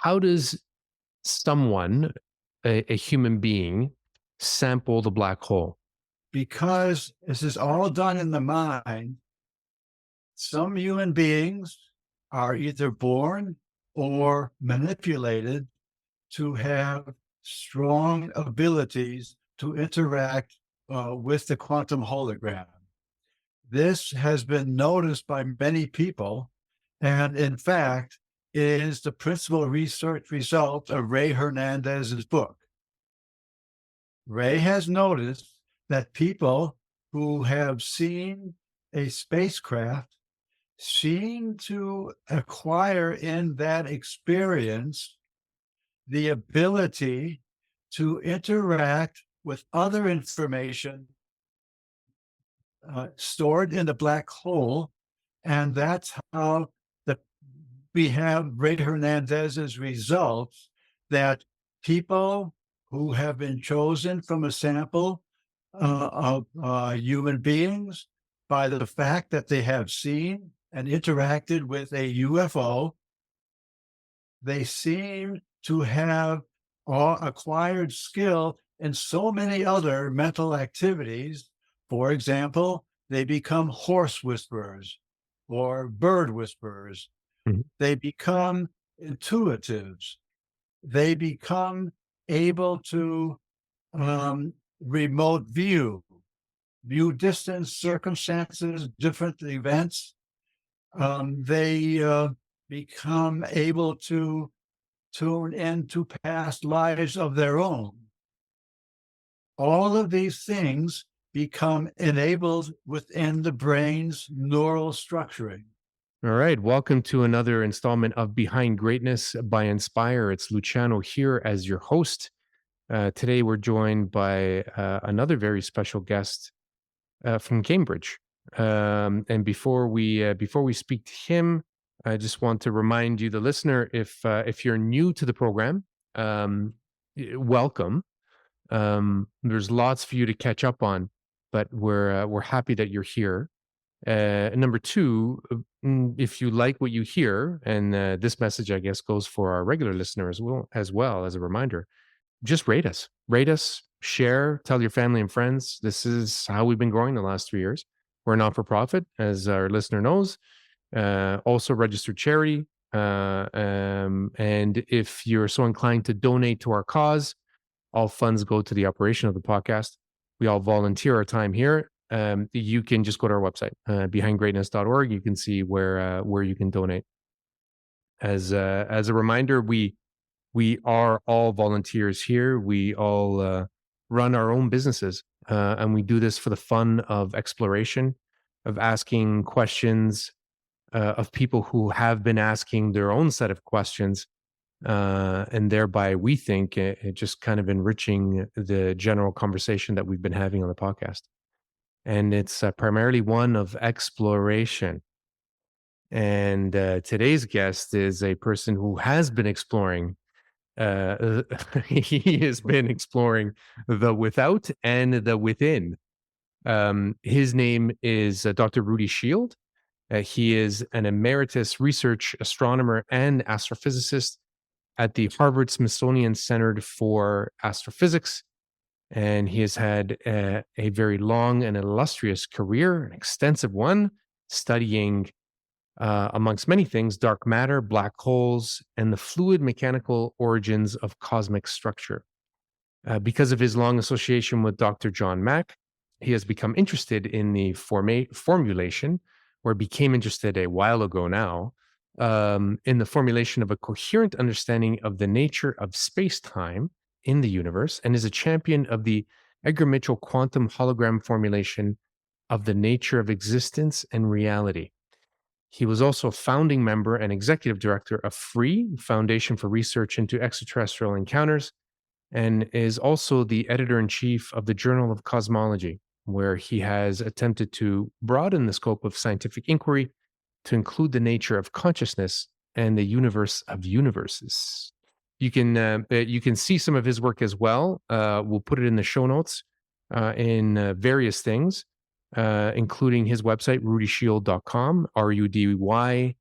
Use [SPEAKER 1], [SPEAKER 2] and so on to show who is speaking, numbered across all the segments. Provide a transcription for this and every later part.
[SPEAKER 1] how does someone, a human being, sample the black hole?
[SPEAKER 2] Because this is all done in the mind, some human beings are either born or manipulated to have strong abilities to interact with the quantum hologram. This has been noticed by many people, and in fact, it is the principal research result of Rey Hernandez's book. Rey has noticed that people who have seen a spacecraft seem to acquire in that experience the ability to interact with other information stored in the black hole. And that's how we have Rey Hernandez's results, that people who have been chosen from a sample of human beings by the fact that they have seen and interacted with a UFO, they seem to have acquired skill in so many other mental activities. For example, they become horse whisperers or bird whisperers.
[SPEAKER 1] Mhm.
[SPEAKER 2] They become intuitives. They become able to remote view distance, circumstances, different events. They become able to tune into past lives of their own. All of these things become enabled within the brain's neural structuring.
[SPEAKER 1] All right. Welcome to another installment of Behind Greatness by Inspire. It's Luciano here as your host. Today, we're joined by another very special guest from Cambridge. And before we speak to him, I just want to remind you, the listener, if you're new to the program, welcome. There's lots for you to catch up on, but we're happy that you're here. Number two, if you like what you hear, and this message, I guess, goes for our regular listeners as well as a reminder, just rate us, share, tell your family and friends. This is how we've been growing the last 3 years. We're a not-for-profit, as our listener knows, also registered charity. And if you're so inclined to donate to our cause, all funds go to the operation of the podcast. We all volunteer our time here. You can just go to our website, behindgreatness.org. You can see where you can donate. As a reminder, we are all volunteers here. We all run our own businesses, and we do this for the fun of exploration, of asking questions of people who have been asking their own set of questions, and thereby, we think, it just kind of enriching the general conversation that we've been having on the podcast. And it's primarily one of exploration. And today's guest is a person who has been exploring. He has been exploring the without and the within. His name is Dr. Rudy Schild. He is an emeritus research astronomer and astrophysicist at the Harvard Smithsonian Center for Astrophysics. And he has had a very long and illustrious career, an extensive one, studying, amongst many things, dark matter, black holes, and the fluid mechanical origins of cosmic structure. Because of his long association with Dr. John Mack, he has become interested in the formulation, or became interested a while ago now, in the formulation of a coherent understanding of the nature of space-time in the universe, and is a champion of the Edgar Mitchell quantum hologram formulation of the nature of existence and reality. He was also a founding member and executive director of FREE, Foundation for Research into Extraterrestrial Encounters, and is also the editor-in-chief of the Journal of Cosmology, where he has attempted to broaden the scope of scientific inquiry to include the nature of consciousness and the universe of universes. You can see some of his work as well. We'll put it in the show notes in various things, including his website, rudyschild.com, RUDYSCHILD.com.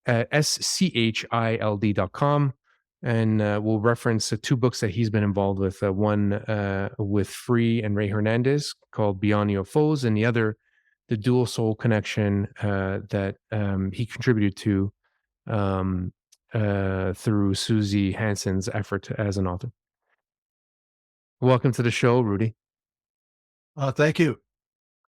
[SPEAKER 1] SCHILD.com. And we'll reference 2 books that he's been involved with. One with Free and Rey Hernandez called Beyond UFOs, and the other, The Dual Soul Connection, that he contributed to through Susie Hansen's effort as an author. Welcome to the show, Rudy.
[SPEAKER 2] Thank you.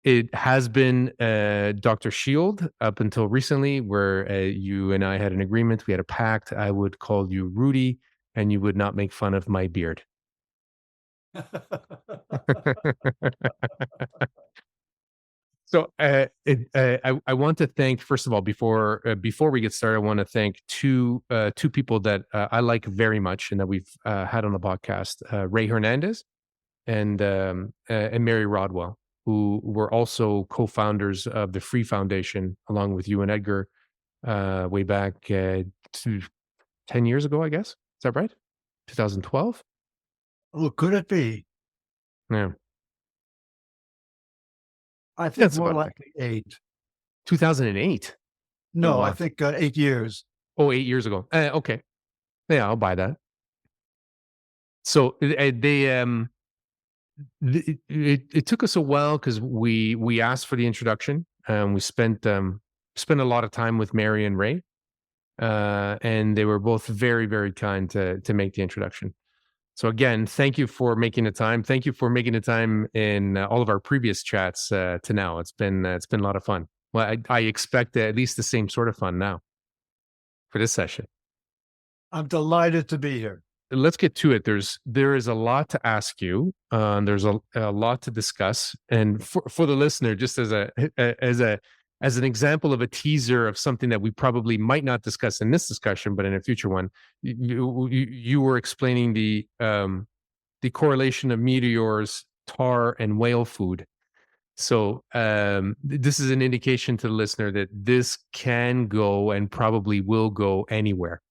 [SPEAKER 1] It has been Dr. Schild up until recently, where you and I had an agreement. We had a pact. I would call you Rudy, and you would not make fun of my beard. So I want to thank, first of all, before we get started, I want to thank two people that I like very much and that we've had on the podcast, Rey Hernandez and Mary Rodwell, who were also co-founders of the Free Foundation, along with you and Edgar, way back 10 years ago, I guess. Is that right? 2012?
[SPEAKER 2] Oh, could it be?
[SPEAKER 1] Yeah.
[SPEAKER 2] I think more likely 8.
[SPEAKER 1] 2008?
[SPEAKER 2] No, I think 8 years.
[SPEAKER 1] Oh, 8 years ago. Okay. Yeah, I'll buy that. So it took us a while because we asked for the introduction. We spent a lot of time with Mary and Rey, and they were both very, very kind to make the introduction. So again, thank you for making the time. Thank you for making the time in all of our previous chats to now. It's been a lot of fun. Well, I expect at least the same sort of fun now for this session.
[SPEAKER 2] I'm delighted to be here.
[SPEAKER 1] Let's get to it. There is a lot to ask you. There's a lot to discuss, and for the listener, just as an example of a teaser of something that we probably might not discuss in this discussion, but in a future one, you were explaining the correlation of meteors, tar, and whale food. So this is an indication to the listener that this can go and probably will go anywhere.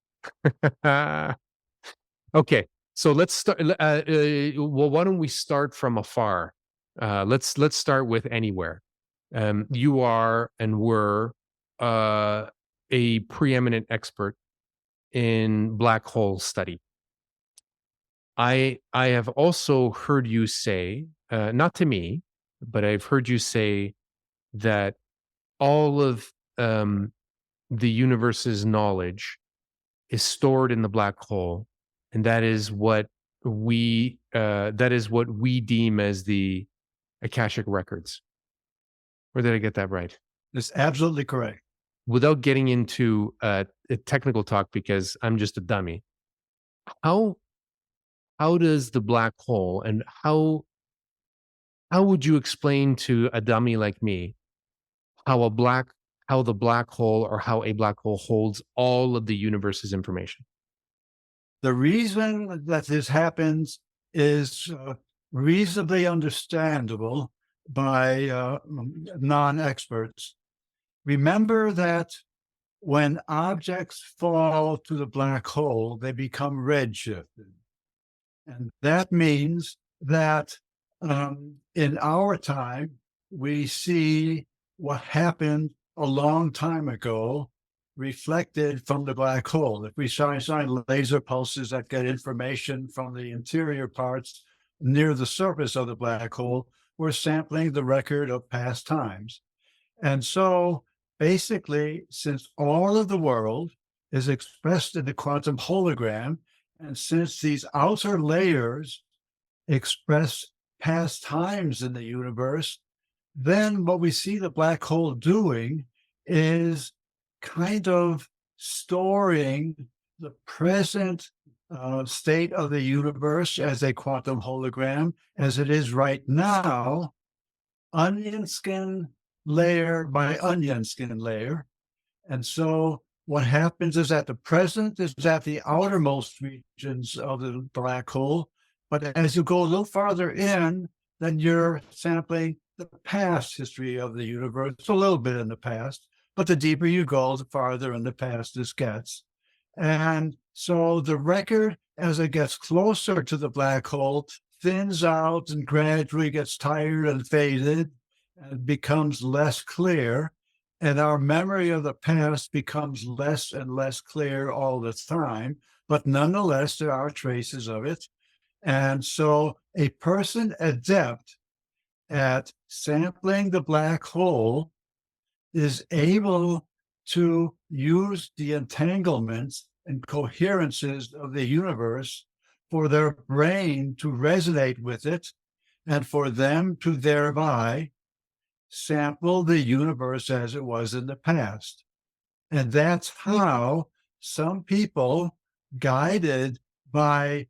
[SPEAKER 1] Okay, so let's start. Well, why don't we start from afar? Let's start with anywhere. You are and were a preeminent expert in black hole study. I have also heard you say, not to me, but I've heard you say that all of the universe's knowledge is stored in the black hole, and that is what we deem as the Akashic records. Or did I get that right?
[SPEAKER 2] That's absolutely correct.
[SPEAKER 1] Without getting into a technical talk, because I'm just a dummy, how does the black hole, and how would you explain to a dummy like me how the black hole, or how a black hole holds all of the universe's information?
[SPEAKER 2] The reason that this happens is reasonably understandable by non-experts. Remember that when objects fall to the black hole, they become redshifted. And that means that in our time, we see what happened a long time ago reflected from the black hole. If we shine laser pulses that get information from the interior parts near the surface of the black hole, we're sampling the record of past times. And so basically, since all of the world is expressed in the quantum hologram, and since these outer layers express past times in the universe, then what we see the black hole doing is kind of storing the present state of the universe as a quantum hologram as it is right now, onion skin layer by onion skin layer. And so what happens is that the present is at the outermost regions of the black hole, but as you go a little farther in, then you're sampling the past history of the universe, a little bit in the past, but the deeper you go, the farther in the past this gets. And so the record, as it gets closer to the black hole, thins out and gradually gets tired and faded and becomes less clear. And our memory of the past becomes less and less clear all the time, but nonetheless, there are traces of it. And so a person adept at sampling the black hole is able to use the entanglements and coherences of the universe for their brain to resonate with it and for them to thereby sample the universe as it was in the past. And that's how some people, guided by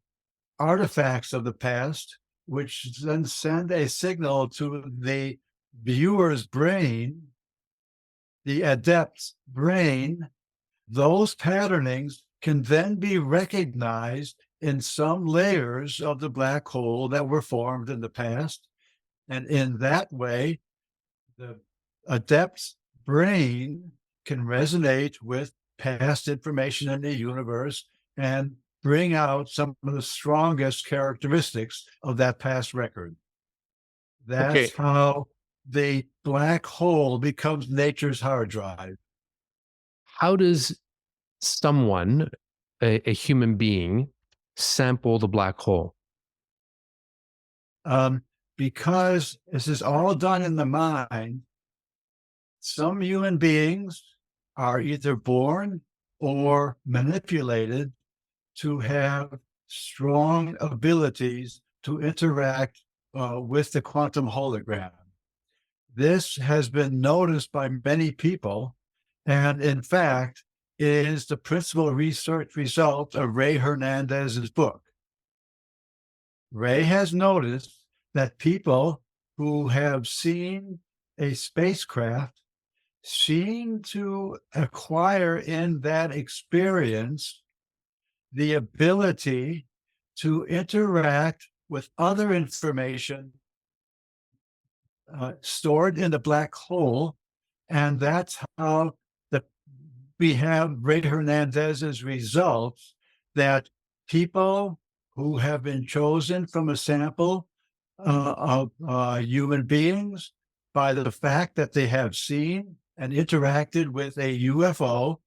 [SPEAKER 2] artifacts of the past, which then send a signal to the viewer's brain, the adept's brain, those patternings can then be recognized in some layers of the black hole that were formed in the past. And in that way, the adept's brain can resonate with past information in the universe and bring out some of the strongest characteristics of that past record.
[SPEAKER 1] Okay.
[SPEAKER 2] That's how the black hole becomes nature's hard drive.
[SPEAKER 1] How does someone, a human being, sample the black hole?
[SPEAKER 2] Because this is all done in the mind, some human beings are either born or manipulated to have strong abilities to interact with the quantum hologram. This has been noticed by many people, and in fact, is the principal research result of Rey Hernandez's book. Rey has noticed that people who have seen a spacecraft seem to acquire in that experience the ability to interact with other information stored in the black hole. And that's how we have Rey Hernandez's results, that people who have been chosen from a sample of human beings by the fact that they have seen and interacted with a UFO,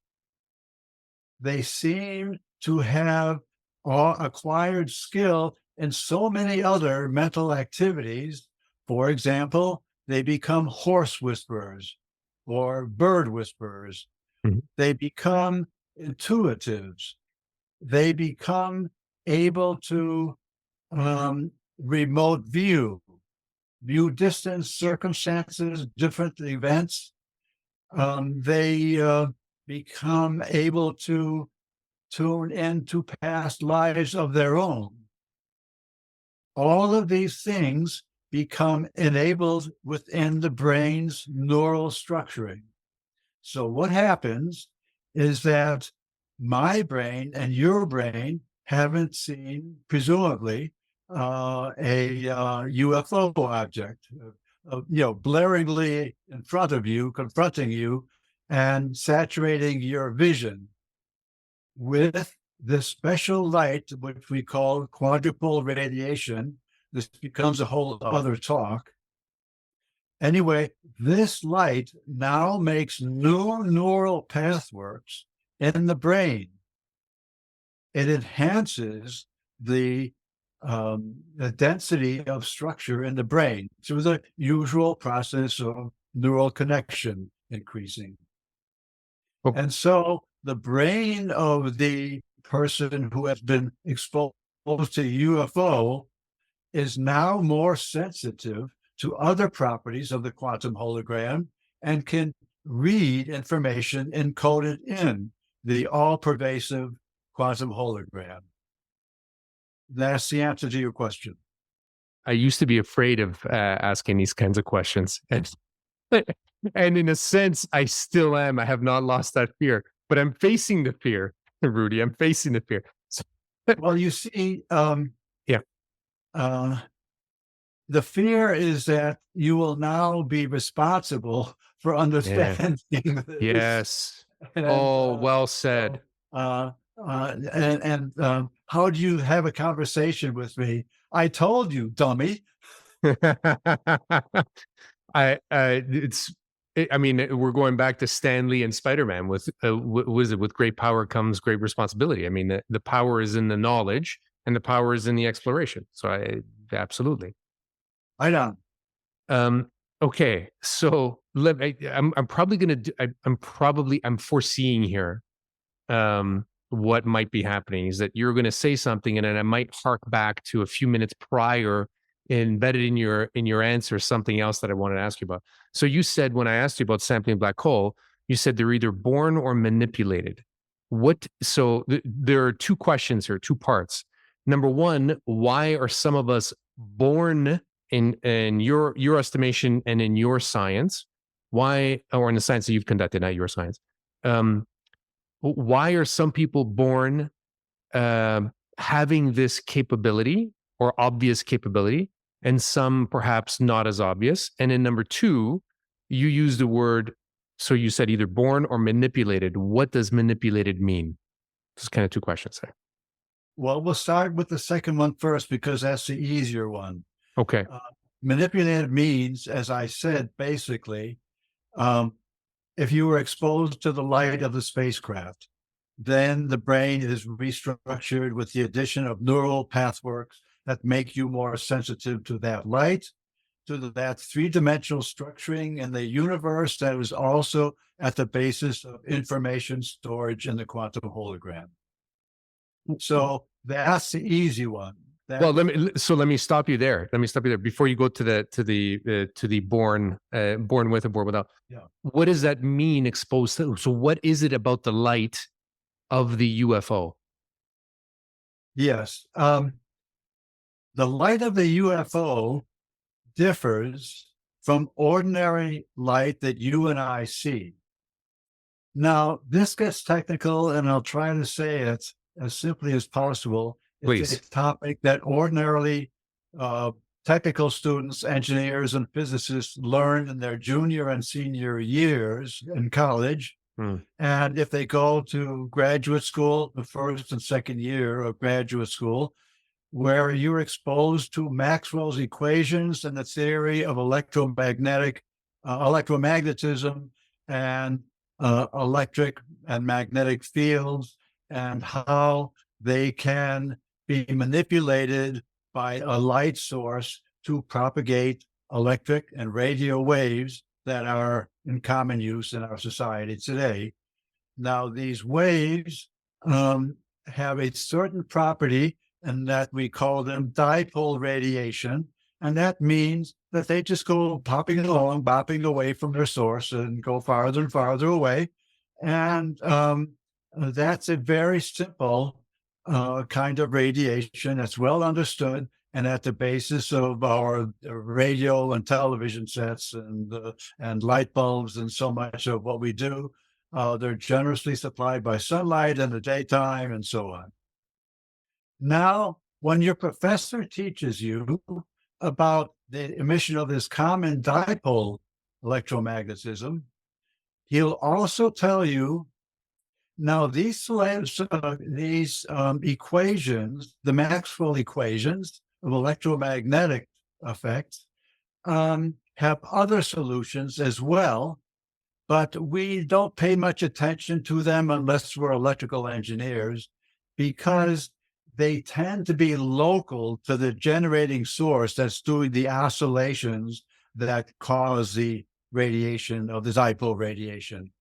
[SPEAKER 2] they seem to have acquired skill in so many other mental activities. For example, they become horse whisperers or bird whisperers.
[SPEAKER 1] Mm-hmm.
[SPEAKER 2] They become intuitives. They become able to remote view distance, circumstances, different events. They become able to tune into past lives of their own. All of these things become enabled within the brain's neural structuring. So what happens is that my brain and your brain haven't seen, presumably, a UFO object, blaringly in front of you, confronting you, and saturating your vision with this special light, which we call quadrupole radiation. This becomes a whole other talk. Anyway, this light now makes new neural pathworks in the brain. It enhances the density of structure in the brain through the usual process of neural connection increasing.
[SPEAKER 1] Okay.
[SPEAKER 2] And so the brain of the person who has been exposed to UFO is now more sensitive to other properties of the quantum hologram and can read information encoded in the all-pervasive quantum hologram. That's the answer to your question.
[SPEAKER 1] I used to be afraid of asking these kinds of questions. And in a sense, I still am. I have not lost that fear, but I'm facing the fear, Rudy. I'm facing the fear. So,
[SPEAKER 2] well, you see,
[SPEAKER 1] yeah.
[SPEAKER 2] The fear is that you will now be responsible for understanding this.
[SPEAKER 1] Yes.
[SPEAKER 2] And,
[SPEAKER 1] well said.
[SPEAKER 2] How do you have a conversation with me? I told you, dummy.
[SPEAKER 1] It's I mean, we're going back to Stanley and Spider-Man with, was it with great power comes great responsibility. I mean, the power is in the knowledge and the power is in the exploration. So absolutely.
[SPEAKER 2] I know.
[SPEAKER 1] Okay. So I'm probably going to do, I'm foreseeing here, what might be happening is that you're going to say something and then I might hark back to a few minutes prior, embedded in your answer, something else that I wanted to ask you about. So you said, when I asked you about sampling black hole, you said they're either born or manipulated. There are two questions here, two parts. Number one, why are some of us born in your estimation and in your science? Why, or in the science that you've conducted, not your science? Why are some people born having this capability or obvious capability, and some perhaps not as obvious? And then number two, you use the word, so you said either born or manipulated. What does manipulated mean? Just kind of two questions there.
[SPEAKER 2] Well, we'll start with the second one first because that's the easier one.
[SPEAKER 1] Okay.
[SPEAKER 2] Manipulated means, as I said, basically, if you were exposed to the light of the spacecraft, then the brain is restructured with the addition of neural pathworks that make you more sensitive to that light, to that three-dimensional structuring in the universe that is also at the basis of information storage in the quantum hologram. So that's the easy one.
[SPEAKER 1] Well, let me stop you there. Let me stop you there before you go to the born with and born without.
[SPEAKER 2] Yeah.
[SPEAKER 1] What does that mean, exposed to? So what is it about the light of the UFO?
[SPEAKER 2] Yes. The light of the UFO differs from ordinary light that you and I see. Now, this gets technical, and I'll try to say it as simply as possible.
[SPEAKER 1] Please.
[SPEAKER 2] It's a topic that ordinarily technical students, engineers, and physicists learn in their junior and senior years in college. And if they go to graduate school, the first and second year of graduate school, where you're exposed to Maxwell's equations and the theory of electromagnetism and electric and magnetic fields, and how they can be manipulated by a light source to propagate electric and radio waves that are in common use in our society today. Now, these waves have a certain property, and that we call them dipole radiation. And that means that they just go popping along, bopping away from their source and go farther and farther away. And that's a very simple kind of radiation that's well understood and at the basis of our radio and television sets and light bulbs and so much of what we do. They're generously supplied by sunlight in the daytime and so on. Now, when your professor teaches you about the emission of this common dipole electromagnetism, he'll also tell you, now these equations, the Maxwell equations of electromagnetic effects, have other solutions as well, but we don't pay much attention to them unless we're electrical engineers, because they tend to be local to the generating source that's doing the oscillations that cause the radiation of the dipole radiation.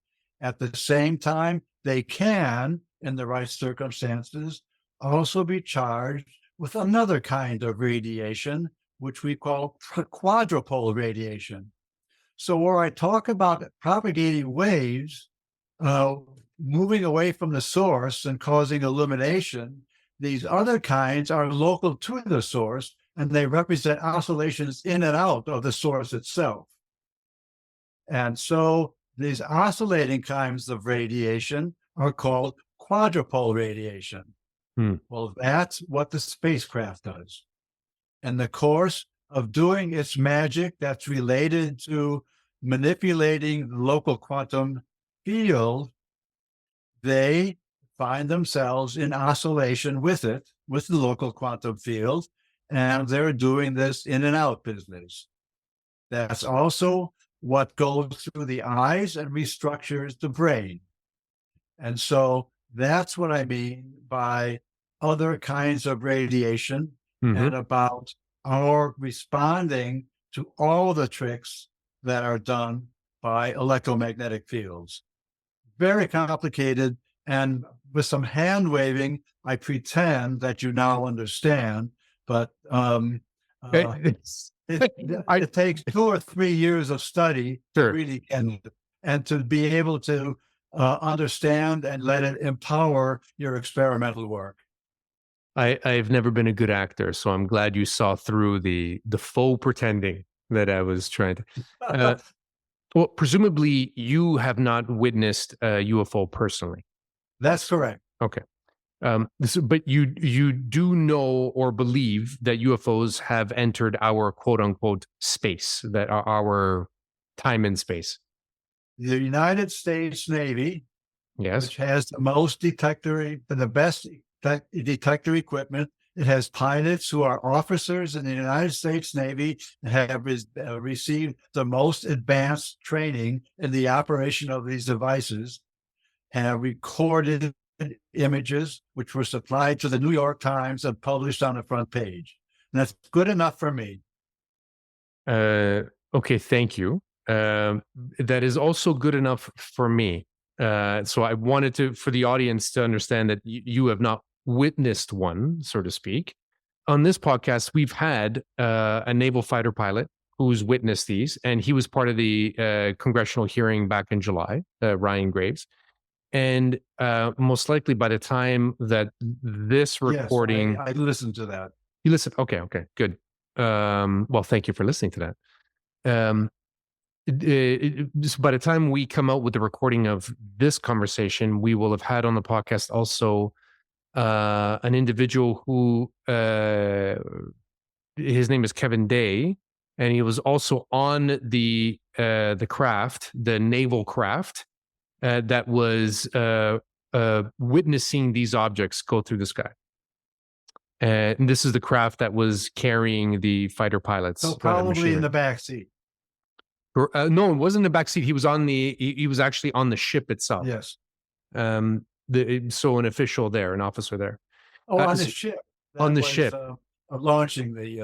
[SPEAKER 2] At the same time, they can, in the right circumstances, also be charged with another kind of radiation, which we call quadrupole radiation. So where I talk about propagating waves, moving away from the source and causing illumination, these other kinds are local to the source, and they represent oscillations in and out of the source itself. And so these oscillating kinds of radiation are called quadrupole radiation. Well, that's what the spacecraft does. In the course of doing its magic that's related to manipulating the local quantum field, they find themselves in oscillation with it, with the local quantum field, and they're doing this in and out business. That's also what goes through the eyes and restructures the brain. And so that's what I mean by other kinds of radiation and about our responding to all the tricks that are done by electromagnetic fields. Very complicated, and with some hand waving, I pretend that you now understand, but it takes 2 or 3 years of study to really and to be able to understand and let it empower your experimental work.
[SPEAKER 1] I've never been a good actor, so I'm glad you saw through the faux pretending that I was trying to. Well, presumably you have not witnessed a UFO personally.
[SPEAKER 2] That's correct.
[SPEAKER 1] Okay. But you do know or believe that UFOs have entered our quote unquote space, that are our time and space.
[SPEAKER 2] The United States Navy,
[SPEAKER 1] yes,
[SPEAKER 2] which has the most the best detector equipment. It has pilots who are officers in the United States Navy and have received the most advanced training in the operation of these devices, have recorded images which were supplied to the New York Times and published on the front page. And that's good enough for me.
[SPEAKER 1] Okay, thank you. That is also good enough for me. So I wanted for the audience to understand that you have not witnessed one, so to speak. On this podcast, we've had a naval fighter pilot who's witnessed these, and he was part of the congressional hearing back in July, Ryan Graves. And most likely by the time that this recording...
[SPEAKER 2] Yes, I listened to that.
[SPEAKER 1] You listened? Okay, good. Well, thank you for listening to that. By the time we come out with the recording of this conversation, we will have had on the podcast also an individual who his name is Kevin Day, and he was also on the craft, the naval craft that was witnessing these objects go through the sky. And this is the craft that was carrying the fighter pilots.
[SPEAKER 2] So probably in the back seat.
[SPEAKER 1] No, it wasn't in the back seat. He was he was actually on the ship itself.
[SPEAKER 2] Yes.
[SPEAKER 1] So an official there, an officer there.
[SPEAKER 2] Oh, on the ship.
[SPEAKER 1] On the ship.
[SPEAKER 2] Launching the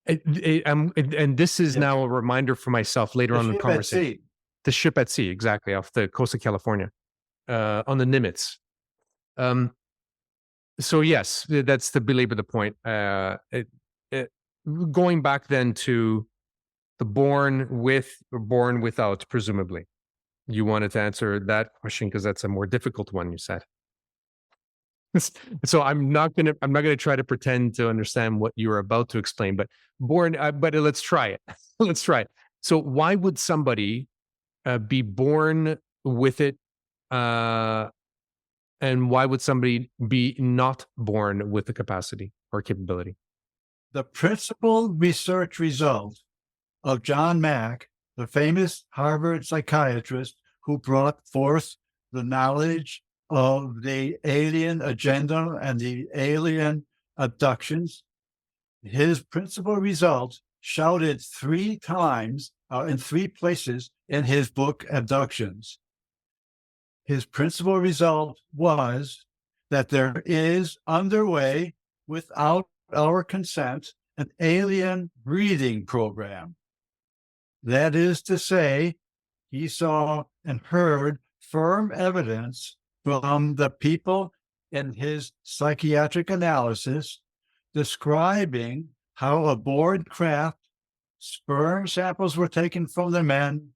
[SPEAKER 1] and this is now a reminder for myself later on in the conversation. The ship at sea, exactly, off the coast of California, on the Nimitz. So yes, that's to belabor the point. Going back then to the born with or born without, presumably. You wanted to answer that question because that's a more difficult one, you said. So I'm not gonna try to pretend to understand what you were about to explain, but but let's try it. Let's try it. So why would somebody be born with it, and why would somebody be not born with the capacity or capability?
[SPEAKER 2] The principal research result of John Mack, the famous Harvard psychiatrist who brought forth the knowledge of the alien agenda and the alien abductions, his principal result shouted 3 times in 3 places in his book, Abductions. His principal result was that there is underway, without our consent, an alien breeding program. That is to say, he saw and heard firm evidence from the people in his psychiatric analysis describing how aboard craft, sperm samples were taken from the men,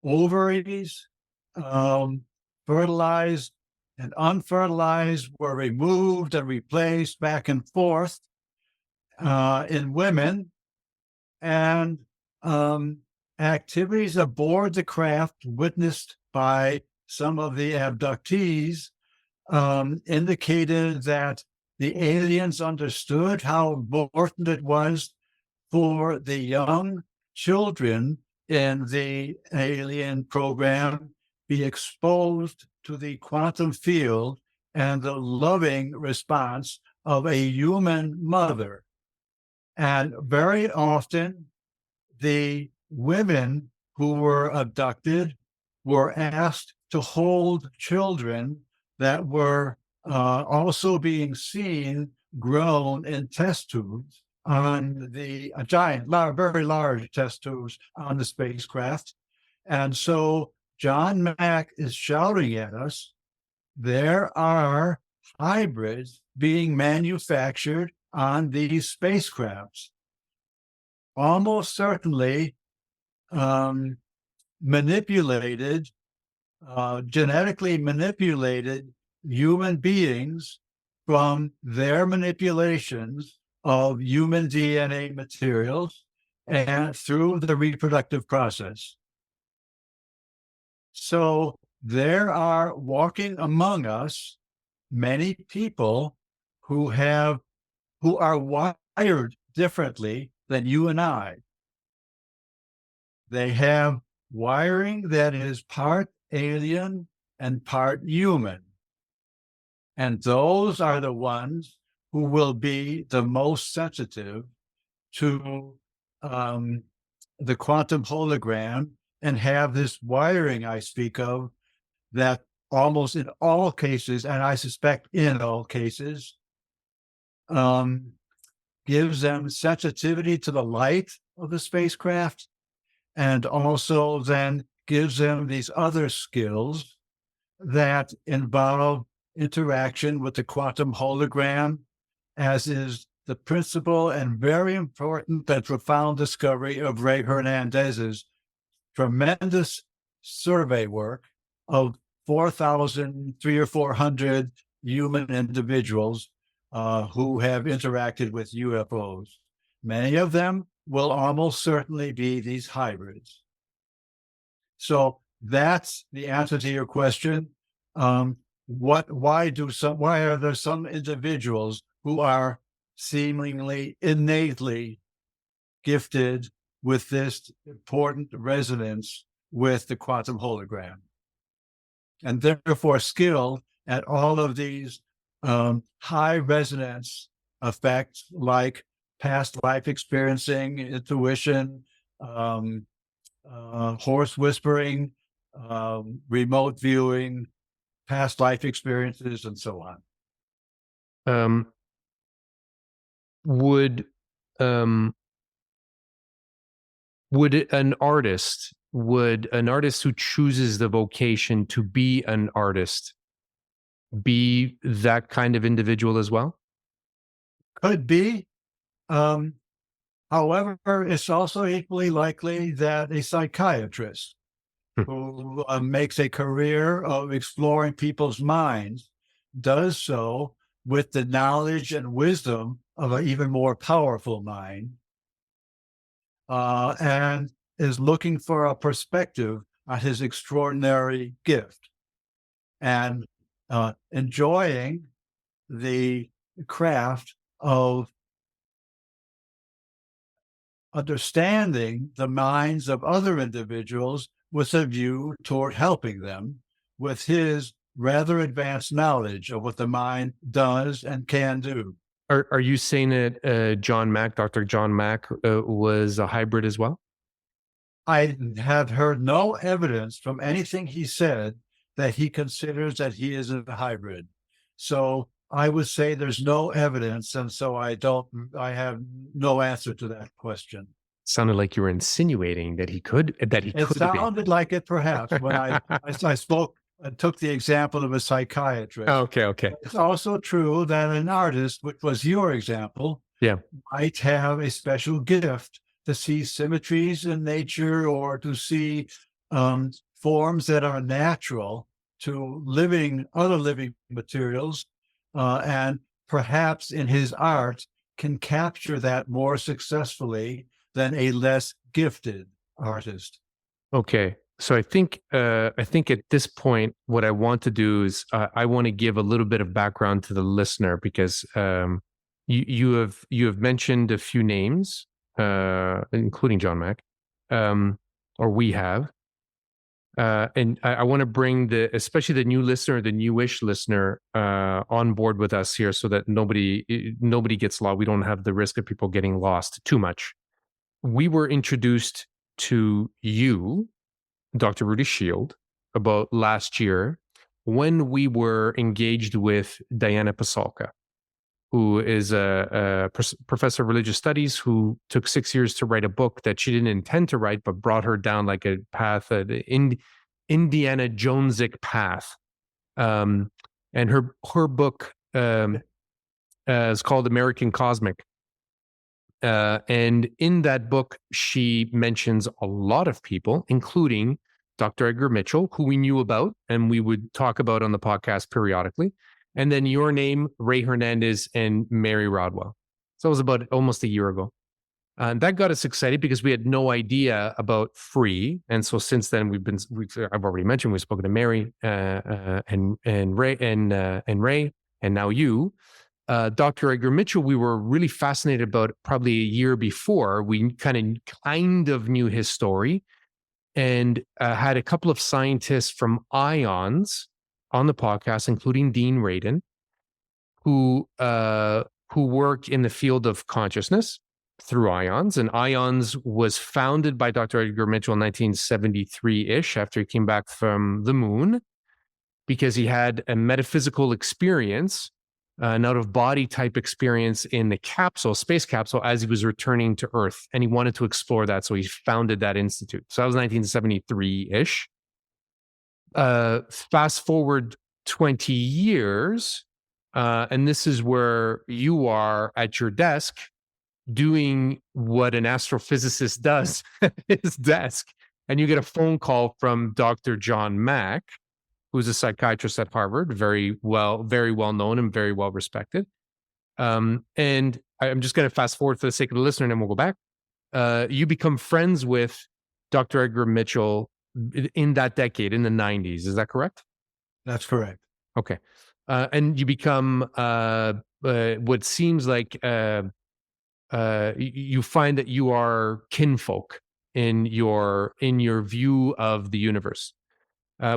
[SPEAKER 2] ovaries, fertilized and unfertilized, were removed and replaced back and forth in women, and activities aboard the craft witnessed by some of the abductees indicated that the aliens understood how important it was for the young children in the alien program be exposed to the quantum field and the loving response of a human mother. And very often, the women who were abducted were asked to hold children that were also being seen grown in test tubes on the very large test tubes on the spacecraft. And so John Mack is shouting at us, there are hybrids being manufactured on these spacecrafts. Almost certainly genetically manipulated human beings from their manipulations of human DNA materials and through the reproductive process. So there are walking among us many people who are wired differently than you and I. They have wiring that is part alien and part human. And those are the ones who will be the most sensitive to the quantum hologram and have this wiring I speak of that almost in all cases, and I suspect in all cases, gives them sensitivity to the light of the spacecraft, and also then gives them these other skills that involve interaction with the quantum hologram, as is the principal and very important and profound discovery of Rey Hernandez's tremendous survey work of 300 or 400 human individuals who have interacted with UFOs. Many of them will almost certainly be these hybrids. So that's the answer to your question. Why are there some individuals who are seemingly innately gifted with this important resonance with the quantum hologram, and therefore skilled at all of these high resonance effects like past life experiencing, intuition, horse whispering, remote viewing, past life experiences, and so on.
[SPEAKER 1] Would an artist who chooses the vocation to be an artist be that kind of individual as well?
[SPEAKER 2] Could be. However, it's also equally likely that a psychiatrist who makes a career of exploring people's minds does so with the knowledge and wisdom of an even more powerful mind, and is looking for a perspective on his extraordinary gift, and enjoying the craft of understanding the minds of other individuals with a view toward helping them with his rather advanced knowledge of what the mind does and can do.
[SPEAKER 1] Are you saying that Dr. John Mack was a hybrid as well?
[SPEAKER 2] I have heard no evidence from anything he said that he considers that he is a hybrid. So I would say there's no evidence, and so I have no answer to that question.
[SPEAKER 1] Sounded like you were insinuating that he could.
[SPEAKER 2] It sounded like it, perhaps, when I spoke and took the example of a psychiatrist.
[SPEAKER 1] Okay.
[SPEAKER 2] It's also true that an artist, which was your example, might have a special gift to see symmetries in nature, or to see forms that are natural to other living materials, and perhaps in his art can capture that more successfully than a less gifted artist. Okay.
[SPEAKER 1] So I think at this point, what I want to do is I want to give a little bit of background to the listener, because you have mentioned a few names, including John Mack, or we have, and I want to bring especially the new listener, the newish listener, on board with us here, so that nobody gets lost. We don't have the risk of people getting lost too much. We were introduced to you, Dr. Rudy Schild, about last year when we were engaged with Diana Pasulka, who is a professor of religious studies who took 6 years to write a book that she didn't intend to write, but brought her down like a path, Indiana Jonesic path. And her book is called American Cosmic. And in that book, she mentions a lot of people, including Dr. Edgar Mitchell, who we knew about and we would talk about on the podcast periodically. And then your name, Rey Hernandez and Mary Rodwell. So it was about almost a year ago. And that got us excited because we had no idea about free. And so since then, I've already mentioned, we've spoken to Mary and Rey and now you. Dr. Edgar Mitchell, we were really fascinated about probably a year before. We kind of knew his story and had a couple of scientists from IONS on the podcast, including Dean Radin, who work in the field of consciousness through IONS. And IONS was founded by Dr. Edgar Mitchell in 1973-ish after he came back from the moon because he had a metaphysical experience, an out-of-body type experience in the space capsule, as he was returning to Earth. And he wanted to explore that, so he founded that institute. So that was 1973-ish. Fast forward 20 years, and this is where you are at your desk doing what an astrophysicist does at his desk. And you get a phone call from Dr. John Mack, who's a psychiatrist at Harvard, very well known and very well respected. And I'm just going to fast forward for the sake of the listener, and then we'll go back. You become friends with Dr. Edgar Mitchell in that decade, in the 90s. Is that correct?
[SPEAKER 2] That's correct.
[SPEAKER 1] Okay. And you become what seems like you find that you are kinfolk in your view of the universe.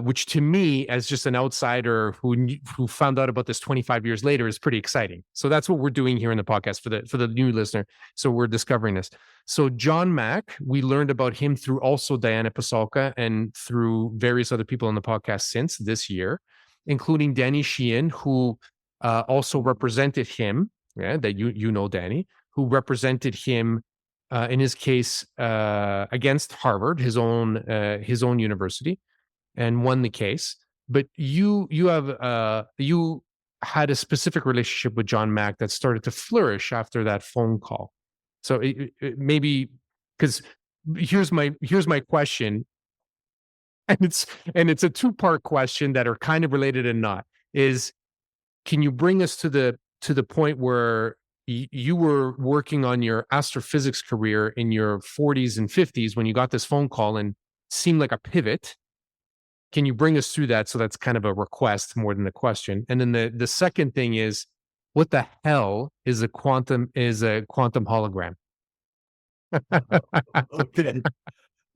[SPEAKER 1] Which to me, as just an outsider who found out about this 25 years later, is pretty exciting. So that's what we're doing here in the podcast for the new listener. So we're discovering this. So John Mack, we learned about him through also Diana Pasulka and through various other people on the podcast since this year, including Danny Sheehan, who also represented him. Yeah, that you know Danny, who represented him in his case against Harvard, his own university, and won the case. But you had a specific relationship with John Mack that started to flourish after that phone call. So it maybe, because here's my question, and it's a two-part question that are kind of related and not. Is, can you bring us to the point where you were working on your astrophysics career in your 40s and 50s when you got this phone call and seemed like a pivot? Can you bring us through that? So that's kind of a request more than a question. And then the second thing is, what the hell is a quantum hologram?
[SPEAKER 2] Okay.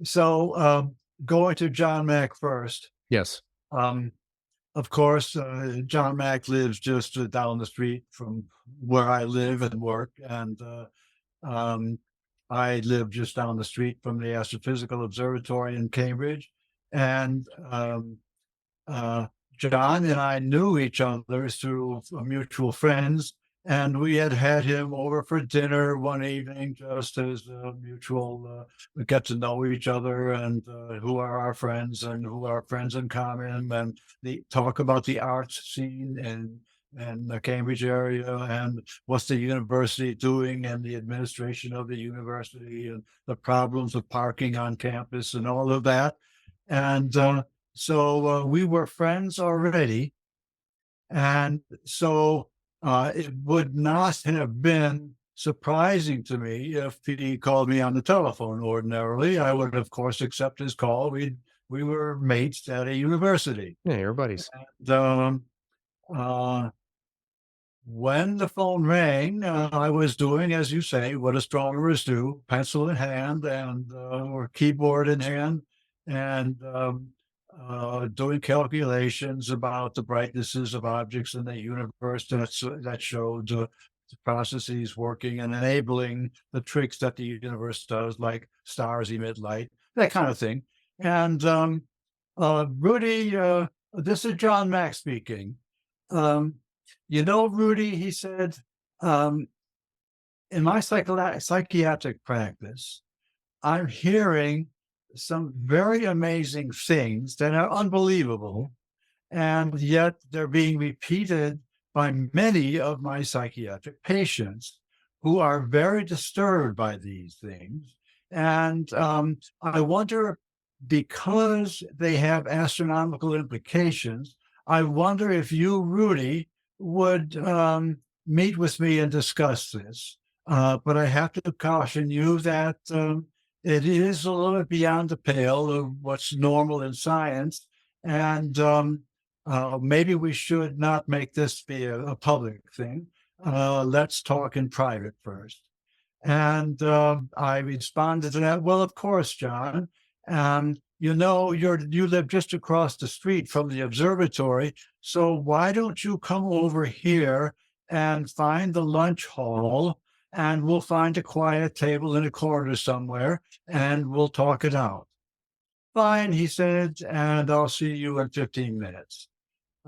[SPEAKER 2] So going to John Mack first.
[SPEAKER 1] Yes.
[SPEAKER 2] Of course, John Mack lives just down the street from where I live and work. And I live just down the street from the Astrophysical Observatory in Cambridge. And John and I knew each other through mutual friends, and we had him over for dinner one evening, just as mutual. We get to know each other and who are our friends and who are friends in common, and talk about the arts scene and the Cambridge area, and what's the university doing, and the administration of the university, and the problems of parking on campus, and all of that. And so we were friends already. And so it would not have been surprising to me if he called me on the telephone. Ordinarily, I would, of course, accept his call. We were mates at a university.
[SPEAKER 1] Yeah, you're buddies.
[SPEAKER 2] And when the phone rang, I was doing, as you say, what astronomers do, pencil in hand and or keyboard in hand, and doing calculations about the brightnesses of objects in the universe that showed processes working and enabling the tricks that the universe does, like stars emit light, that kind of thing. And Rudy, this is John Mack speaking. Rudy, he said, in my psychiatric practice, I'm hearing some very amazing things that are unbelievable, and yet they're being repeated by many of my psychiatric patients who are very disturbed by these things. And I wonder, because they have astronomical implications, I wonder if you, Rudy, would meet with me and discuss this. But I have to caution you that it is a little bit beyond the pale of what's normal in science. And maybe we should not make this be a public thing. Let's talk in private first. And I responded to that. Well, of course, John. You live just across the street from the observatory. So why don't you come over here and find the lunch hall, and we'll find a quiet table in a corner somewhere, and we'll talk it out. Fine, he said, and I'll see you in 15 minutes.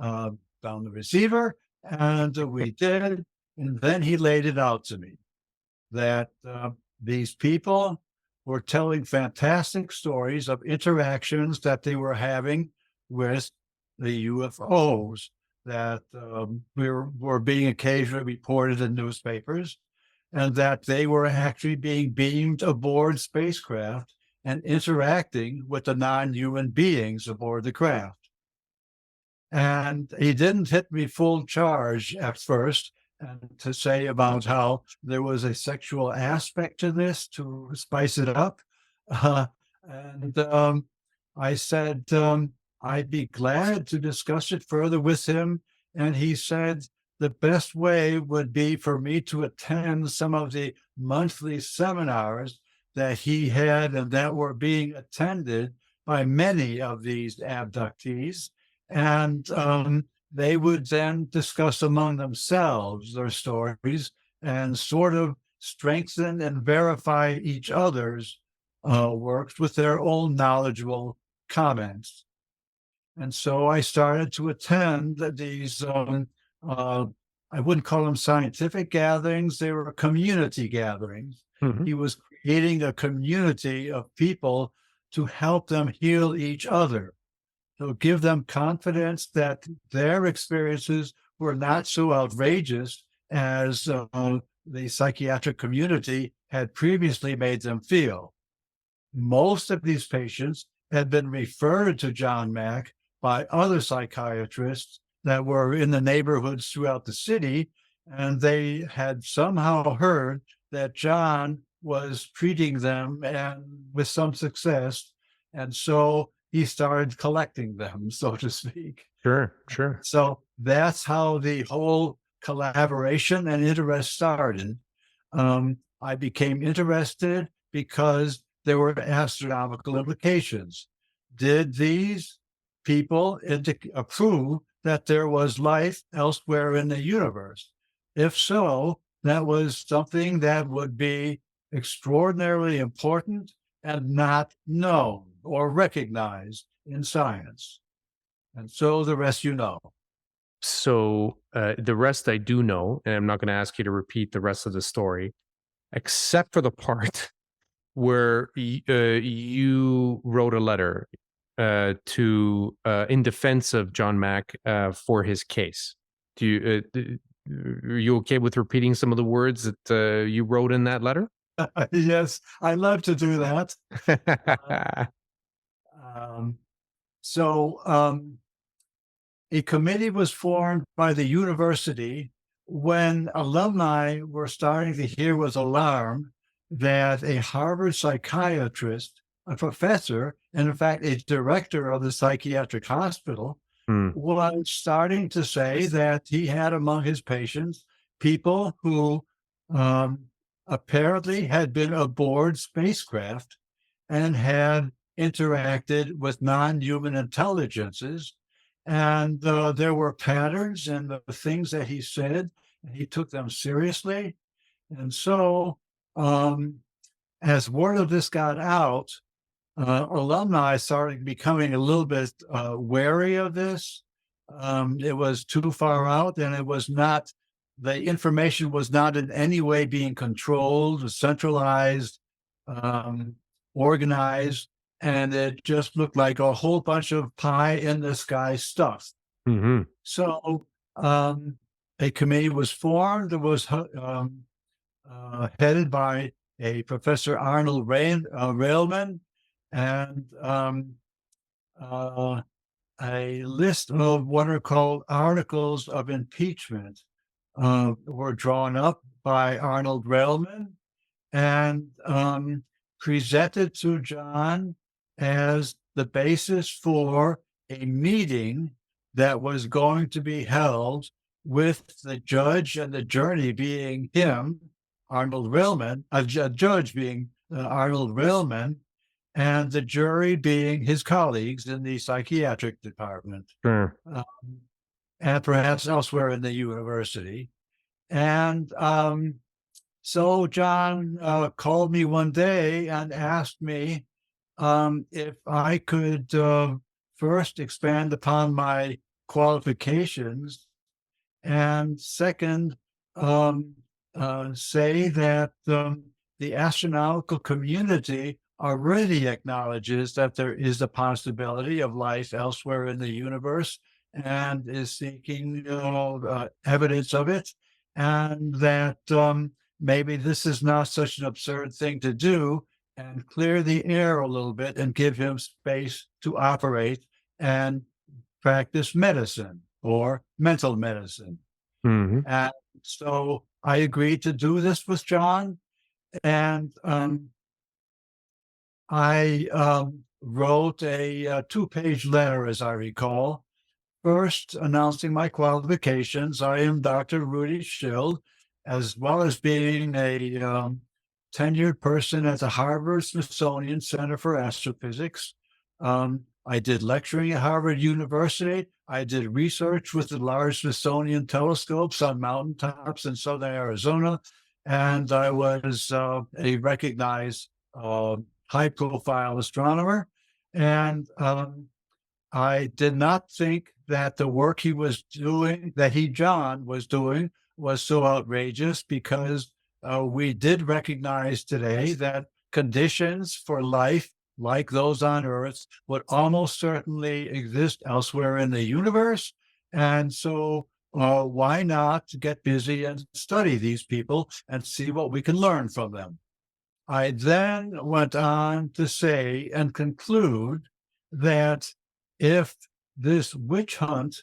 [SPEAKER 2] Found the receiver, and we did. And then he laid it out to me that these people were telling fantastic stories of interactions that they were having with the UFOs that were being occasionally reported in newspapers, and that they were actually being beamed aboard spacecraft and interacting with the non-human beings aboard the craft. And he didn't hit me full charge at first, and to say about how there was a sexual aspect to this to spice it up. And I said I'd be glad to discuss it further with him. And he said the best way would be for me to attend some of the monthly seminars that he had and that were being attended by many of these abductees. And they would then discuss among themselves their stories and sort of strengthen and verify each other's works with their own knowledgeable comments. And so I started to attend these, I wouldn't call them scientific gatherings, they were community gatherings. Mm-hmm. He was creating a community of people to help them heal each other. So give them confidence that their experiences were not so outrageous as the psychiatric community had previously made them feel. Most of these patients had been referred to John Mack by other psychiatrists that were in the neighborhoods throughout the city, and they had somehow heard that John was treating them and with some success. And so he started collecting them, so to speak.
[SPEAKER 1] Sure.
[SPEAKER 2] So that's how the whole collaboration and interest started. I became interested because there were astronomical implications. Did these people prove that there was life elsewhere in the universe? If so, that was something that would be extraordinarily important and not known or recognized in science. And so the rest you know.
[SPEAKER 1] So the rest I do know, and I'm not going to ask you to repeat the rest of the story, except for the part where you wrote a letter to in defense of John Mack for his case. Are you okay with repeating some of the words that you wrote in that letter?
[SPEAKER 2] Yes, I love to do that. A committee was formed by the university when alumni were starting to hear with alarm that a Harvard psychiatrist, a professor, and in fact, a director of the psychiatric hospital, was starting to say that he had among his patients people who apparently had been aboard spacecraft and had interacted with non-human intelligences. And there were patterns in the things that he said. and he took them seriously. And so, as word of this got out, alumni started becoming a little bit wary of this. It was too far out, and it was not, the information was not in any way being controlled, centralized, organized, and it just looked like a whole bunch of pie in the sky stuff.
[SPEAKER 1] Mm-hmm.
[SPEAKER 2] So a committee was formed. It was headed by a Professor Arnold Railman, and a list of what are called articles of impeachment were drawn up by Arnold Railman and presented to John as the basis for a meeting that was going to be held with the judge and the jury being him, Arnold Railman, a judge being Arnold Railman, and the jury being his colleagues in the psychiatric department,
[SPEAKER 1] Sure.
[SPEAKER 2] and perhaps elsewhere in the university. And so John called me one day and asked me if I could first expand upon my qualifications, and second, say that the astronautical community already acknowledges that there is a possibility of life elsewhere in the universe and is seeking evidence of it, and that maybe this is not such an absurd thing to do, and clear the air a little bit and give him space to operate and practice medicine or mental medicine.
[SPEAKER 1] Mm-hmm.
[SPEAKER 2] And so I agreed to do this with John, and I wrote a 2-page letter, as I recall, first announcing my qualifications. I am Dr. Rudy Schild, as well as being a tenured person at the Harvard Smithsonian Center for Astrophysics. I did lecturing at Harvard University. I did research with the large Smithsonian telescopes on mountaintops in southern Arizona, and I was a recognized high-profile astronomer. And I did not think that the work he was doing, John, was doing, was so outrageous, because we did recognize today that conditions for life like those on Earth would almost certainly exist elsewhere in the universe. And so why not get busy and study these people and see what we can learn from them? I then went on to say and conclude that if this witch hunt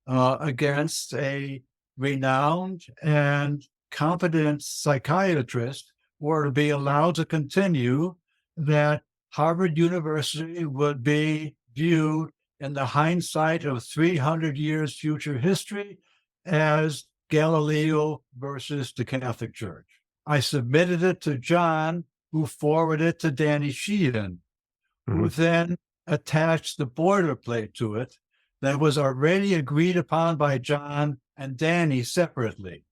[SPEAKER 2] against a renowned and competent psychiatrist were to be allowed to continue, that Harvard University would be viewed in the hindsight of 300 years future history as Galileo versus the Catholic Church. I submitted it to John, who forwarded it to Danny Sheehan, who then attached the boilerplate to it that was already agreed upon by John and Danny separately.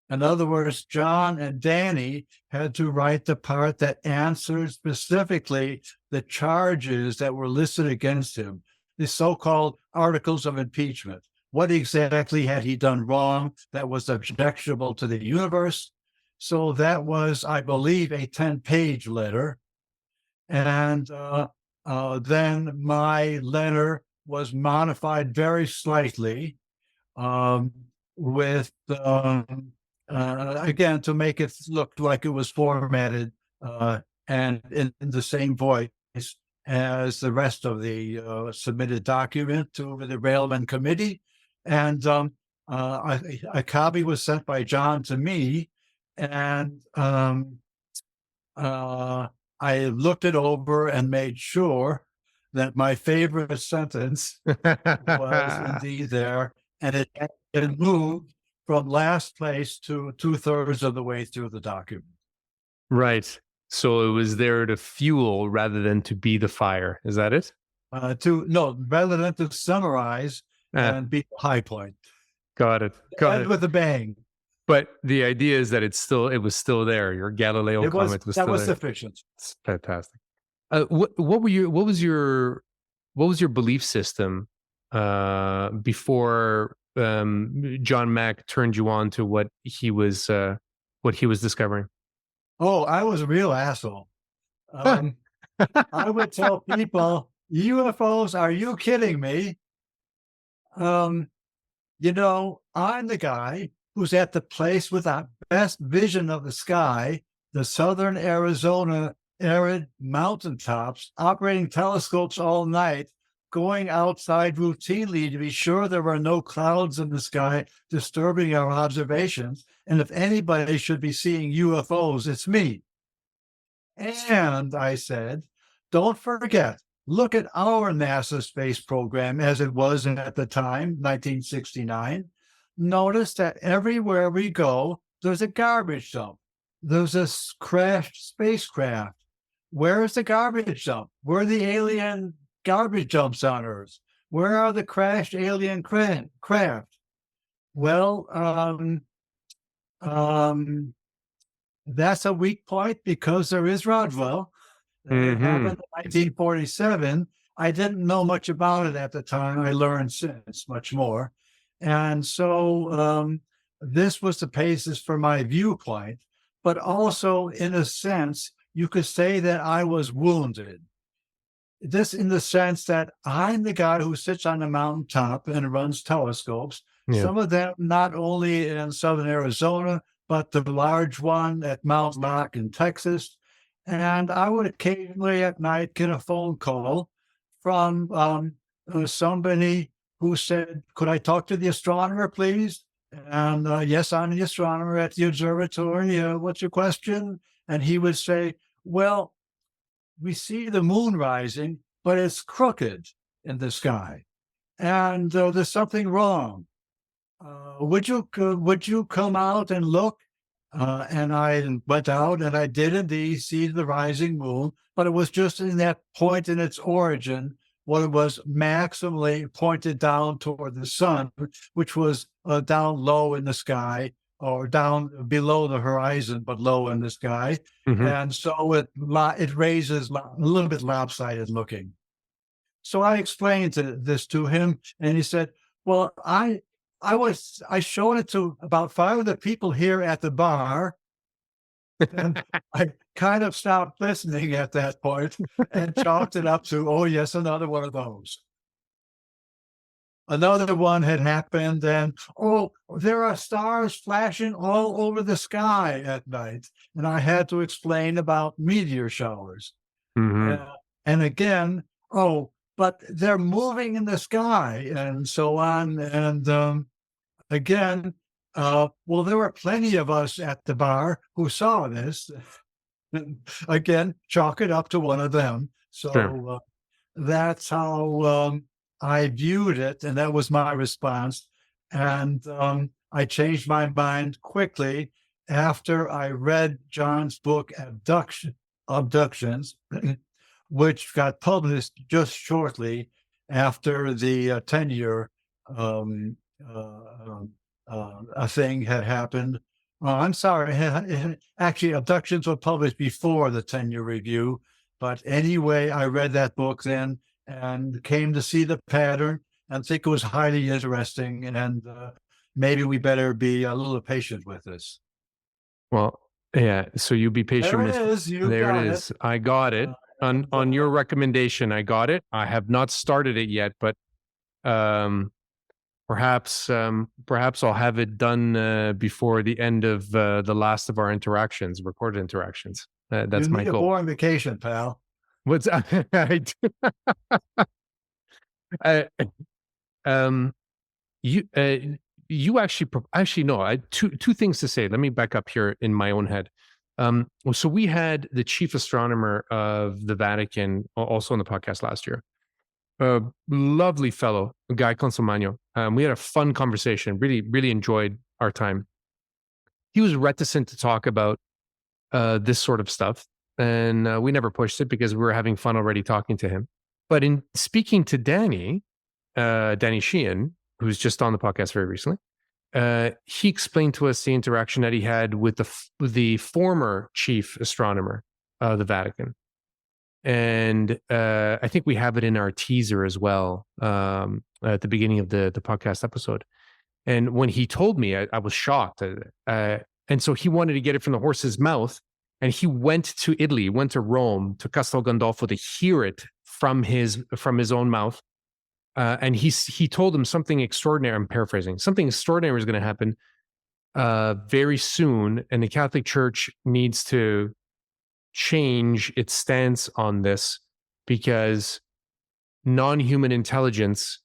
[SPEAKER 2] In other words, John and Danny had to write the part that answered specifically the charges that were listed against him, the so-called articles of impeachment. What exactly had he done wrong that was objectionable to the universe? So that was, I believe, a 10-page letter. And then my letter was modified very slightly with, again, to make it look like it was formatted and in the same voice as the rest of the submitted document to the Railman Committee. And a copy was sent by John to me, and I looked it over and made sure that my favorite sentence was indeed there, and it moved from last place to 2/3 of the way through the document.
[SPEAKER 1] Right. So it was there to fuel rather than to be the fire. Is that it?
[SPEAKER 2] Rather than to summarize and be the high point.
[SPEAKER 1] Got it.
[SPEAKER 2] End with a bang.
[SPEAKER 1] But the idea is that it was still there. Your Galileo comment was
[SPEAKER 2] that
[SPEAKER 1] still
[SPEAKER 2] was
[SPEAKER 1] there.
[SPEAKER 2] sufficient.
[SPEAKER 1] It's fantastic. What was your belief system before John Mack turned you on to what he was discovering?
[SPEAKER 2] Oh, I was a real asshole. I would tell people, UFOs, are you kidding me? I'm the guy who's at the place with the best vision of the sky, the southern Arizona arid mountaintops, operating telescopes all night, going outside routinely to be sure there are no clouds in the sky disturbing our observations. And if anybody should be seeing UFOs, it's me. And I said, don't forget, look at our NASA space program as it was at the time, 1969. Notice that everywhere we go, there's a garbage dump. There's a crashed spacecraft. Where is the garbage dump? Where are the alien garbage dumps on Earth? Where are the crashed alien craft? Well, that's a weak point because there is Rodwell. It happened in 1947. I didn't know much about it at the time. I learned since much more. And so this was the basis for my viewpoint. But also, in a sense, you could say that I was wounded. This in the sense that I'm the guy who sits on the mountaintop and runs telescopes.
[SPEAKER 1] Yeah.
[SPEAKER 2] Some of them not only in southern Arizona, but the large one at Mount Mack in Texas. And I would occasionally at night get a phone call from somebody who said, could I talk to the astronomer, please? And yes, I'm the astronomer at the observatory. What's your question? And he would say, well, we see the moon rising, but it's crooked in the sky. And there's something wrong. Would you come out and look? And I went out and I did indeed see the rising moon, but it was just in that point in its origin when it was maximally pointed down toward the sun, which was down low in the sky or down below the horizon, but low in the sky. And so it raises a little bit lopsided looking. So I explained this to him and he said, well, I showed it to about 5 of the people here at the bar. And I kind of stopped listening at that point and chalked it up to, oh, yes, another one of those. Another one had happened, and oh, there are stars flashing all over the sky at night. And I had to explain about meteor showers. And again, oh, but they're moving in the sky and so on. And again, well, there were plenty of us at the bar who saw this. Again, chalk it up to one of them. So that's how I viewed it, and that was my response. And I changed my mind quickly after I read John's book, Abductions, which got published just shortly after the 10-year a thing had happened. I'm sorry, actually, Abductions were published before the 10-year review. But anyway, I read that book then and came to see the pattern and think it was highly interesting. And maybe we better be a little patient with this.
[SPEAKER 1] Well, yeah. So you be patient.
[SPEAKER 2] There it is.
[SPEAKER 1] There it is. I got it. On your recommendation, I got it. I have not started it yet, but perhaps I'll have it done before the end of the last of our recorded interactions. That's my goal.
[SPEAKER 2] You need a boring vacation, pal.
[SPEAKER 1] What's you actually no. I had two things to say. Let me back up here in my own head. So we had the chief astronomer of the Vatican also on the podcast last year. A lovely fellow, Guy Consolmagno. We had a fun conversation. Really, really enjoyed our time. He was reticent to talk about this sort of stuff, and we never pushed it because we were having fun already talking to him. But in speaking to Danny Sheehan, who's just on the podcast very recently, he explained to us the interaction that he had with the former chief astronomer of the Vatican. And I think we have it in our teaser as well, at the beginning of the podcast episode. And when he told me, I was shocked. And so he wanted to get it from the horse's mouth. And he went to Italy, went to Rome, to Castel Gandolfo to hear it from his own mouth. And he told him something extraordinary. I'm paraphrasing. Something extraordinary is going to happen very soon. And the Catholic Church needs to change its stance on this, because non-human intelligence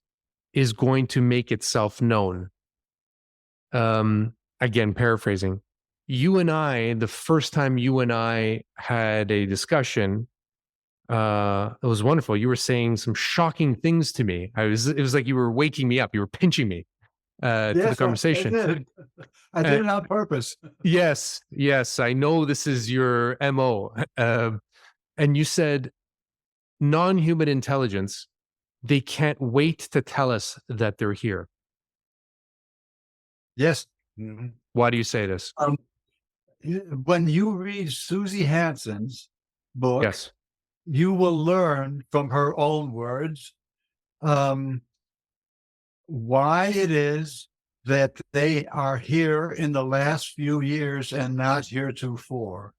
[SPEAKER 1] is going to make itself known. Again, paraphrasing. You and I, the first time you and I had a discussion, it was wonderful. You were saying some shocking things to me. It was like you were waking me up. You were pinching me to the conversation.
[SPEAKER 2] I did it on purpose.
[SPEAKER 1] Yes. I know this is your MO. And you said non-human intelligence, they can't wait to tell us that they're here.
[SPEAKER 2] Yes.
[SPEAKER 1] Why do you say this?
[SPEAKER 2] When you read Susie Hansen's book,
[SPEAKER 1] Yes,
[SPEAKER 2] you will learn from her own words why it is that they are here in the last few years and not heretofore.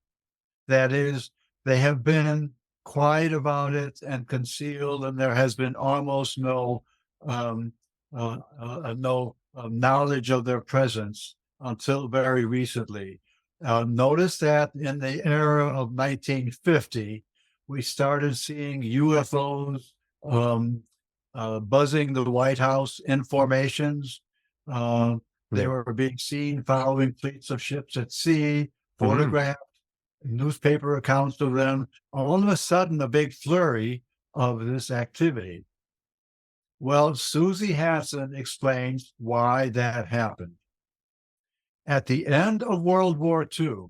[SPEAKER 2] That is, they have been quiet about it and concealed, and there has been almost no knowledge of their presence until very recently. Notice that in the era of 1950, we started seeing UFOs buzzing the White House in formations. They were being seen following fleets of ships at sea, photographed, newspaper accounts of them. All of a sudden, a big flurry of this activity. Well, Susie Hansen explains why that happened. At the end of World War II,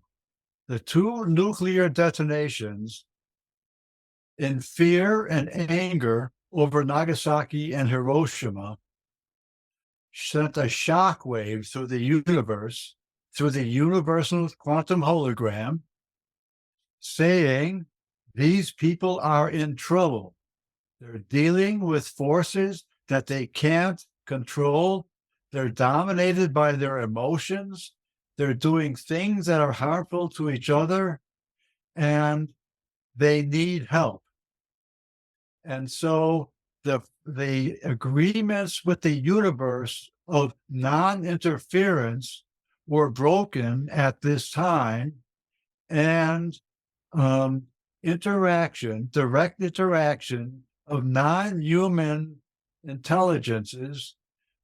[SPEAKER 2] the two nuclear detonations, in fear and anger over Nagasaki and Hiroshima, sent a shockwave through the universe, through the universal quantum hologram, saying these people are in trouble. They're dealing with forces that they can't control. They're dominated by their emotions. They're doing things that are harmful to each other, and they need help. And so the agreements with the universe of non-interference were broken at this time, and direct interaction of non-human intelligences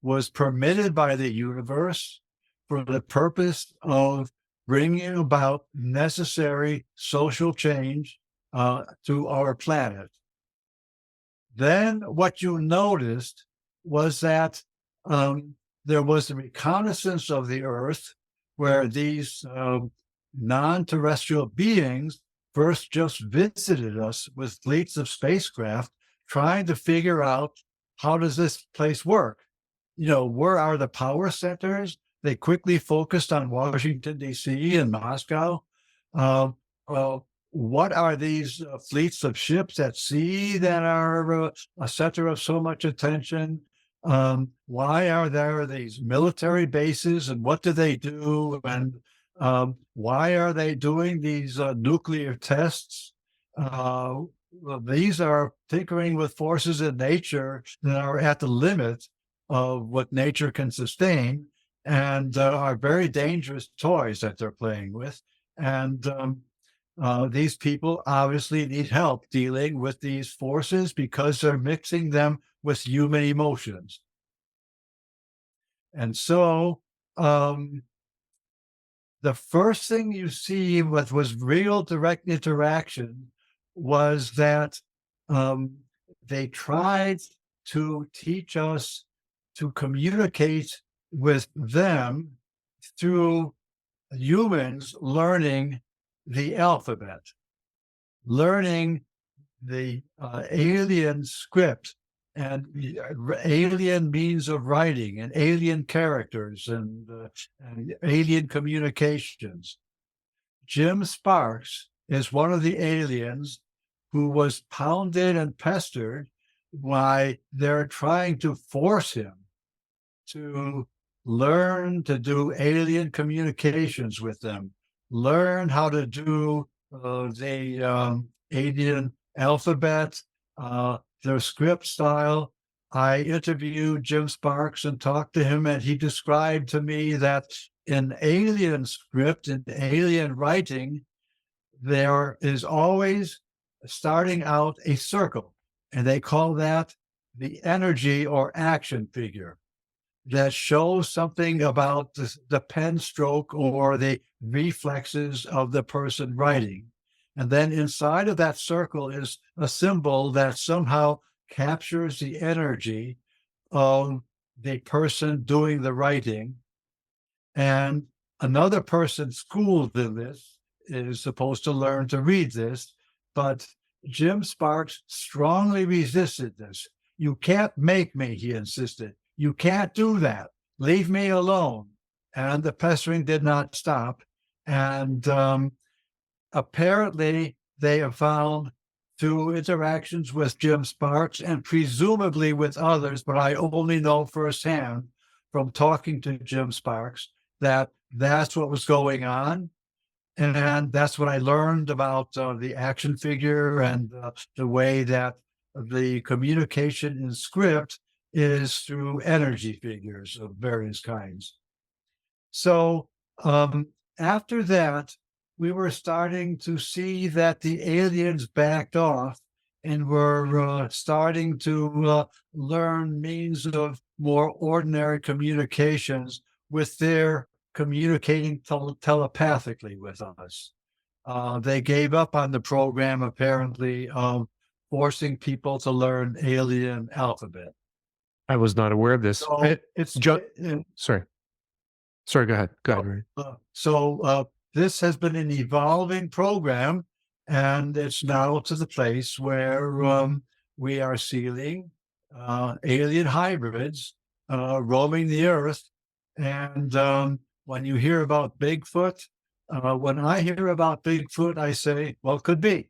[SPEAKER 2] was permitted by the universe for the purpose of bringing about necessary social change to our planet. Then what you noticed was that there was a reconnaissance of the Earth where these non-terrestrial beings first just visited us with fleets of spacecraft, trying to figure out, how does this place work? Where are the power centers? They quickly focused on Washington, D.C. and Moscow. What are these fleets of ships at sea that are a center of so much attention? Why are there these military bases, and what do they do? And why are they doing these nuclear tests? These are tinkering with forces in nature that are at the limit of what nature can sustain, and are very dangerous toys that they're playing with. And these people obviously need help dealing with these forces because they're mixing them with human emotions. And so the first thing you see what was real direct interaction was that they tried to teach us to communicate with them through humans learning the alphabet, learning the alien script and alien means of writing and alien characters and alien communications. Jim Sparks is one of the aliens who was pounded and pestered why they're trying to force him to learn to do alien communications with them, learn how to do the alien alphabet, their script style. I interviewed Jim Sparks and talked to him, and he described to me that in alien script and alien writing, there is always starting out a circle, and they call that the energy or action figure that shows something about the pen stroke or the reflexes of the person writing. And then inside of that circle is a symbol that somehow captures the energy of the person doing the writing. And another person schooled in this is supposed to learn to read this, but Jim Sparks strongly resisted this. You can't make me, he insisted. You can't do that. Leave me alone. And the pestering did not stop. And apparently they have found through interactions with Jim Sparks and presumably with others, but I only know firsthand from talking to Jim Sparks that that's what was going on. And that's what I learned about the action figure and the way that the communication in script is through energy figures of various kinds. So after that, we were starting to see that the aliens backed off and were starting to learn means of more ordinary communications with their communicating telepathically with us. They gave up on the program, apparently, of forcing people to learn alien alphabet.
[SPEAKER 1] I was not aware of this.
[SPEAKER 2] So
[SPEAKER 1] Sorry. Go ahead. Ray.
[SPEAKER 2] This has been an evolving program, and it's now to the place where we are seeing alien hybrids roaming the earth. And when you hear about Bigfoot, when I hear about Bigfoot, I say, well, could be.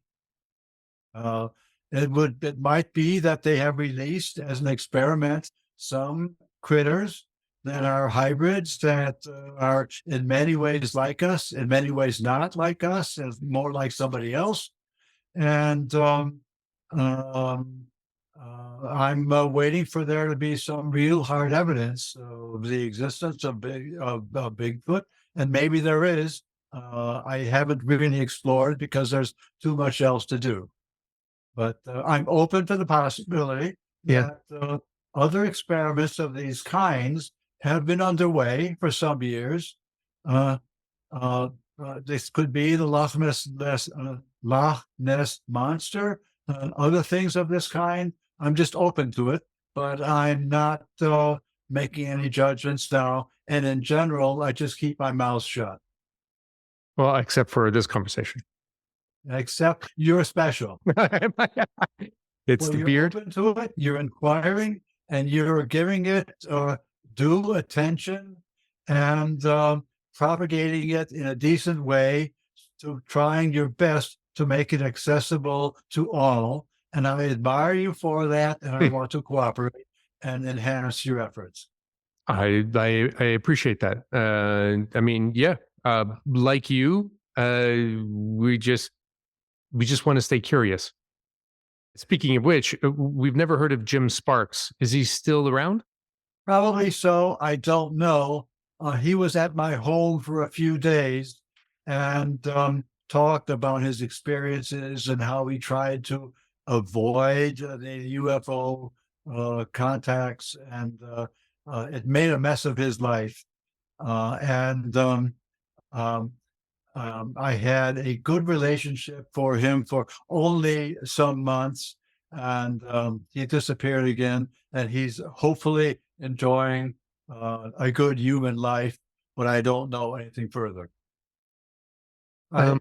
[SPEAKER 2] It might be that they have released as an experiment some critters that are hybrids that are in many ways like us, in many ways not like us, and more like somebody else. And I'm waiting for there to be some real hard evidence of the existence of Bigfoot, and maybe there is. I haven't really explored because there's too much else to do. But I'm open to the possibility that other experiments of these kinds have been underway for some years. This could be the Loch Ness monster and other things of this kind. I'm just open to it, but I'm not making any judgments now. And in general, I just keep my mouth shut.
[SPEAKER 1] Well, except for this conversation.
[SPEAKER 2] Except you're special.
[SPEAKER 1] It's the beard.
[SPEAKER 2] Open to it, you're inquiring, and you're giving it due attention and propagating it in a decent way, to trying your best to make it accessible to all. And I admire you for that, and I want to cooperate and enhance your efforts.
[SPEAKER 1] I appreciate that. I mean, yeah, like you, we just want to stay curious. Speaking of which, we've never heard of Jim Sparks. Is he still around?
[SPEAKER 2] Probably so. I don't know. He was at my home for a few days and talked about his experiences and how he tried to avoid the UFO contacts, and it made a mess of his life. I had a good relationship for him for only some months, and he disappeared again, and he's hopefully enjoying a good human life, but I don't know anything further. You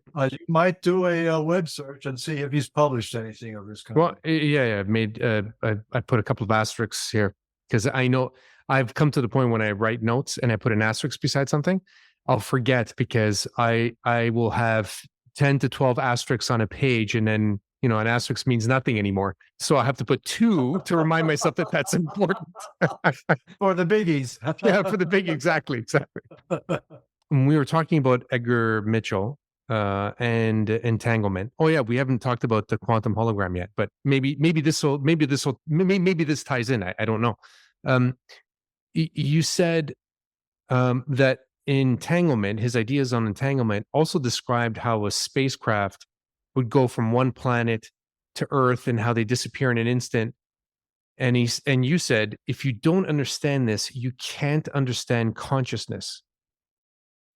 [SPEAKER 2] might do a web search and see if he's published anything of this kind.
[SPEAKER 1] Well, yeah, I've made, I put a couple of asterisks here because I know I've come to the point when I write notes and I put an asterisk beside something, I'll forget because I will have 10 to 12 asterisks on a page, and then, an asterisk means nothing anymore. So I have to put 2 to remind myself that that's important.
[SPEAKER 2] For the biggies.
[SPEAKER 1] Yeah, for the big, exactly. When we were talking about Edgar Mitchell and entanglement. Oh yeah, we haven't talked about the quantum hologram yet, but maybe this ties in. I don't know. You said that entanglement, his ideas on entanglement, also described how a spacecraft would go from one planet to Earth and how they disappear in an instant. And you said, if you don't understand this, you can't understand consciousness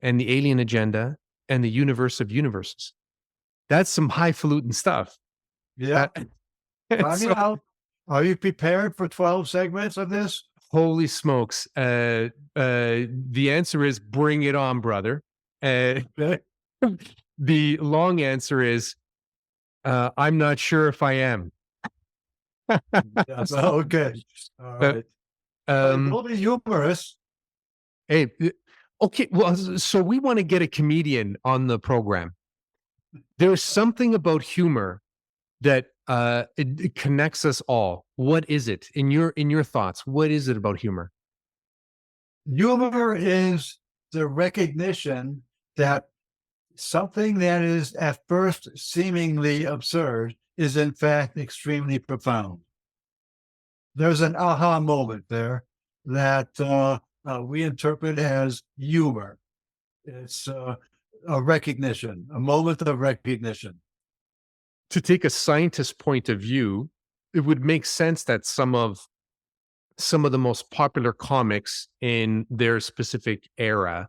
[SPEAKER 1] and the alien agenda and the universe of universes. That's some highfalutin stuff.
[SPEAKER 2] Yeah. Are you prepared for 12 segments of this?
[SPEAKER 1] Holy smokes. The answer is bring it on, brother. The long answer is I'm not sure if I am.
[SPEAKER 2] Yes. Okay. All right. It'll be humorous.
[SPEAKER 1] Hey, okay. Well, so we want to get a comedian on the program. There's something about humor that it connects us all. What is it in your thoughts? What is it about humor?
[SPEAKER 2] Humor is the recognition that something that is at first seemingly absurd is in fact extremely profound. There's an aha moment there that we interpret as humor. It's a recognition, a moment of recognition.
[SPEAKER 1] To take a scientist's point of view, it would make sense that some of the most popular comics in their specific era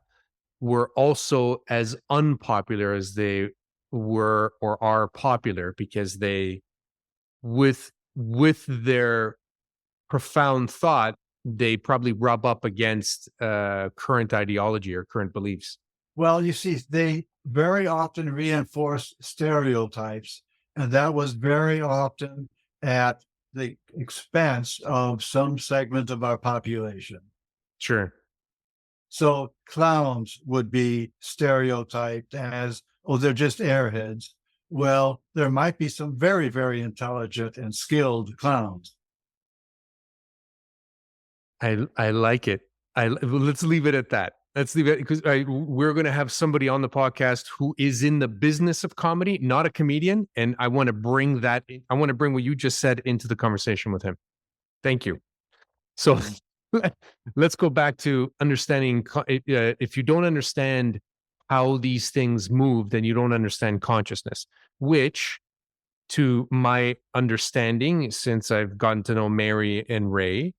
[SPEAKER 1] were also as unpopular as they were or are popular, because they, with their profound thought, they probably rub up against current ideology or current beliefs.
[SPEAKER 2] Well, you see, they very often reinforce stereotypes, and that was very often at the expense of some segment of our population.
[SPEAKER 1] Sure.
[SPEAKER 2] So clowns would be stereotyped as, oh, they're just airheads. Well, there might be some very, very intelligent and skilled clowns.
[SPEAKER 1] I like it. Let's leave it at that. Let's leave it, because we're going to have somebody on the podcast who is in the business of comedy, not a comedian, and I want to bring that. I want to bring what you just said into the conversation with him. Thank you. So let's go back to understanding. If you don't understand how these things move, then you don't understand consciousness, which, to my understanding, since I've gotten to know Mary and Ray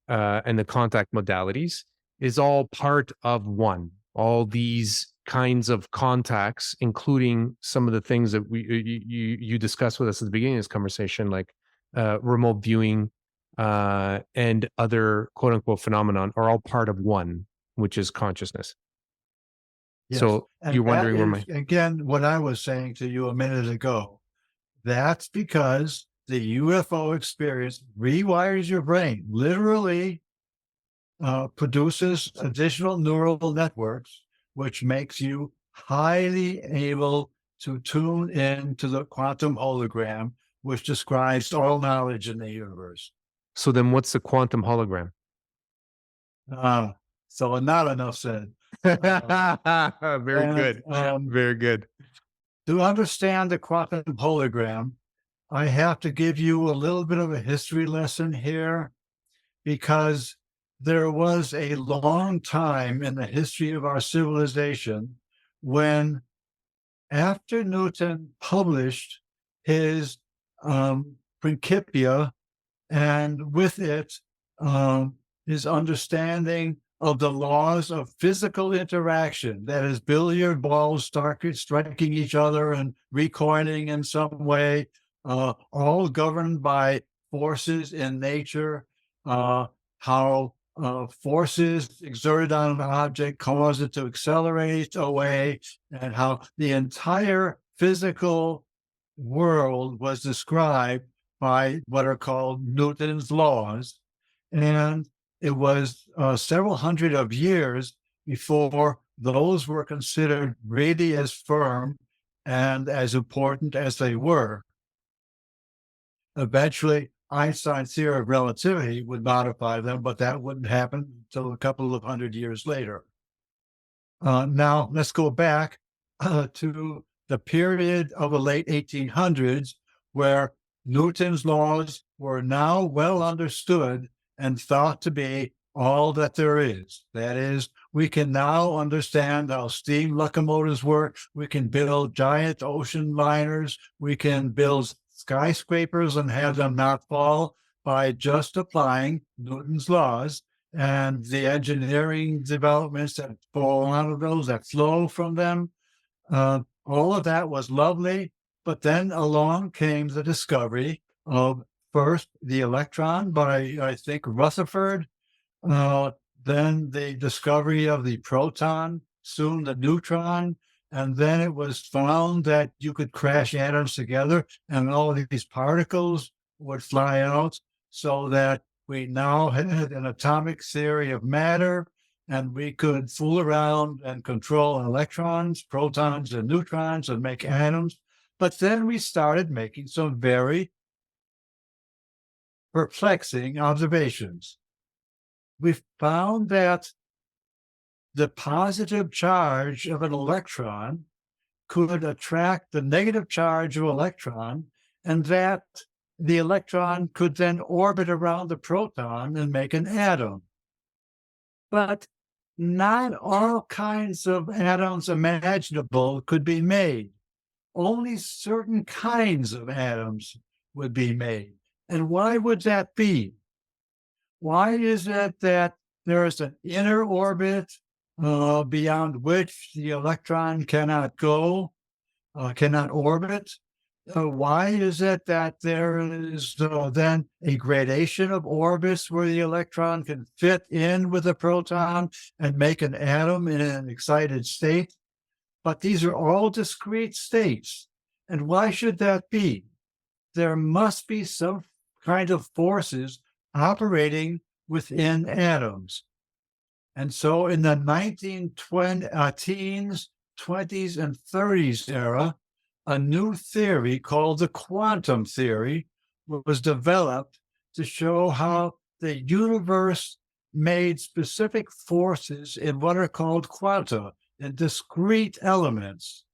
[SPEAKER 1] and the contact modalities, is all part of one. All these kinds of contacts, including some of the things that you discussed with us at the beginning of this conversation, like remote viewing and other quote unquote phenomenon, are all part of one, which is consciousness. Yes. So and you're wondering
[SPEAKER 2] again, what I was saying to you a minute ago, that's because the UFO experience rewires your brain, literally produces additional neural networks, which makes you highly able to tune in to the quantum hologram, which describes all knowledge in the universe.
[SPEAKER 1] So then what's the quantum hologram?
[SPEAKER 2] So not enough said.
[SPEAKER 1] Very good. Very good.
[SPEAKER 2] To understand the quantum hologram, I have to give you a little bit of a history lesson here, because there was a long time in the history of our civilization when, after Newton published his Principia, and with it his understanding of the laws of physical interaction, that is, billiard balls striking each other and recoiling in some way, all governed by forces in nature, how forces exerted on an object cause it to accelerate away, and how the entire physical world was described by what are called Newton's laws. And it was several hundred of years before those were considered really as firm and as important as they were. Eventually, Einstein's theory of relativity would modify them, but that wouldn't happen until a couple of hundred years later. Now, let's go back to the period of the late 1800s, where Newton's laws were now well understood and thought to be all that there is. That is, we can now understand how steam locomotives work. We can build giant ocean liners. We can build skyscrapers and have them not fall by just applying Newton's laws. And the engineering developments that fall out of those, that flow from them, all of that was lovely. But then along came the discovery of first the electron by, I think, Rutherford, then the discovery of the proton, soon the neutron, and then it was found that you could crash atoms together and all of these particles would fly out, so that we now had an atomic theory of matter, and we could fool around and control electrons, protons, and neutrons and make atoms. But then we started making some very perplexing observations. We found that the positive charge of an electron could attract the negative charge of an electron, and that the electron could then orbit around the proton and make an atom. But not all kinds of atoms imaginable could be made. Only certain kinds of atoms would be made. And why would that be? Why is it that there is an inner orbit beyond which the electron cannot go, cannot orbit? Why is it that there is then a gradation of orbits where the electron can fit in with the proton and make an atom in an excited state? But these are all discrete states. And why should that be? There must be some kind of forces operating within atoms. And so in the 1920s, 20s, and 30s era, a new theory called the quantum theory was developed to show how the universe made specific forces in what are called quanta, in discrete elements.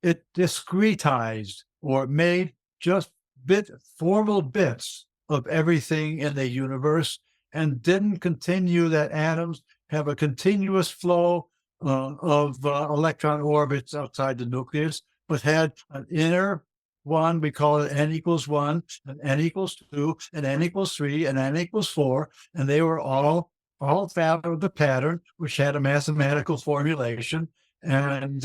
[SPEAKER 2] It discretized or made just formal bits of everything in the universe, and didn't continue that atoms have a continuous flow of electron orbits outside the nucleus, but had an inner one. We call it n equals 1, and n equals 2, and n equals 3, and n equals 4, and they were all followed the pattern, which had a mathematical formulation. And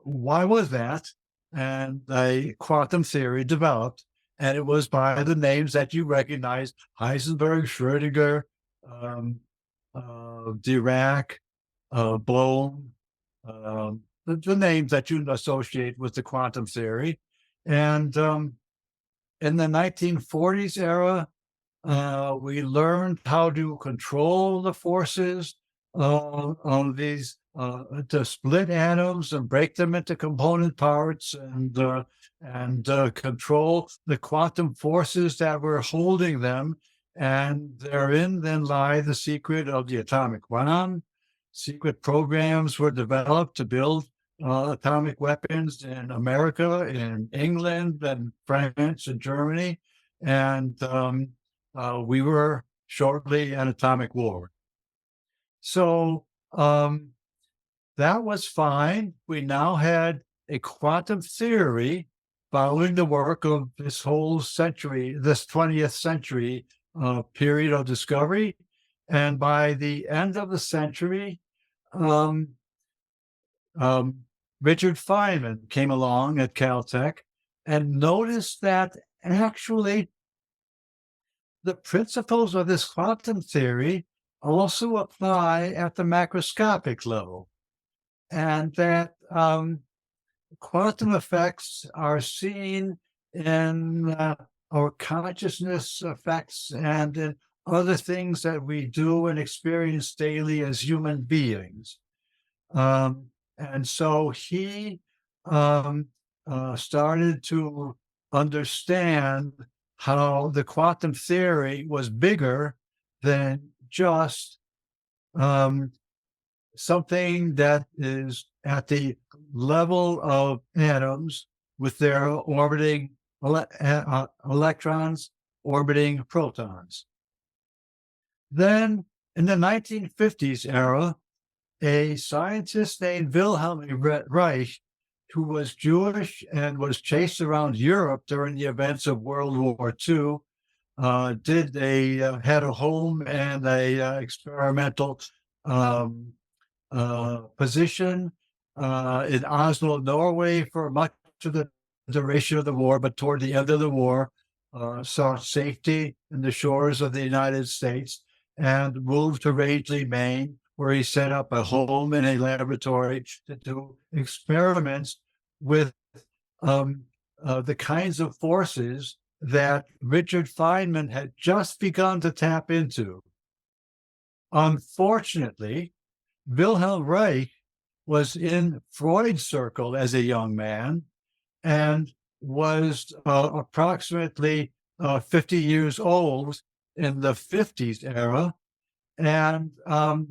[SPEAKER 2] why was that? And a quantum theory developed, and it was by the names that you recognize: Heisenberg, Schrödinger, Dirac, Bohm, the names that you associate with the quantum theory. And in the 1940s era, we learned how to control the forces on these, to split atoms and break them into component parts, and control the quantum forces that were holding them. And therein then lie the secret of the atomic bomb. Secret programs were developed to build atomic weapons in America, in England, and France, and Germany. And we were shortly an atomic war. So that was fine. We now had a quantum theory following the work of this whole century, this 20th century period of discovery. And by the end of the century, Richard Feynman came along at Caltech and noticed that actually the principles of this quantum theory also apply at the macroscopic level, and that quantum effects are seen in our consciousness effects and in other things that we do and experience daily as human beings. And so he started to understand how the quantum theory was bigger than just something that is at the level of atoms with their orbiting electrons orbiting protons. Then in the 1950s era, a scientist named Wilhelm Reich, who was Jewish and was chased around Europe during the events of World War II, had a home and a experimental position in Oslo, Norway, for much of the duration of the war, but toward the end of the war, sought safety in the shores of the United States and moved to Rangeley, Maine, where he set up a home and a laboratory to do experiments with the kinds of forces that Richard Feynman had just begun to tap into. Unfortunately, Wilhelm Reich was in Freud's circle as a young man and was approximately 50 years old in the 50s era, and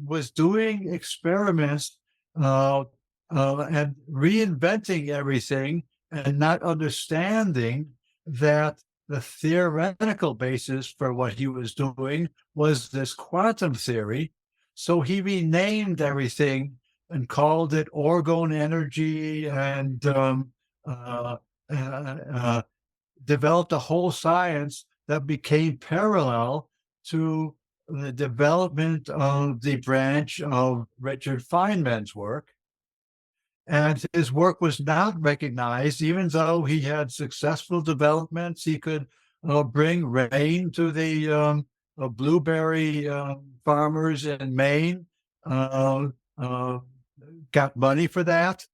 [SPEAKER 2] was doing experiments and reinventing everything and not understanding that the theoretical basis for what he was doing was this quantum theory. So he renamed everything and called it orgone energy and developed a whole science that became parallel to the development of the branch of Richard Feynman's work. And his work was not recognized, even though he had successful developments. He could bring rain to the blueberry farmers in Maine, got money for that.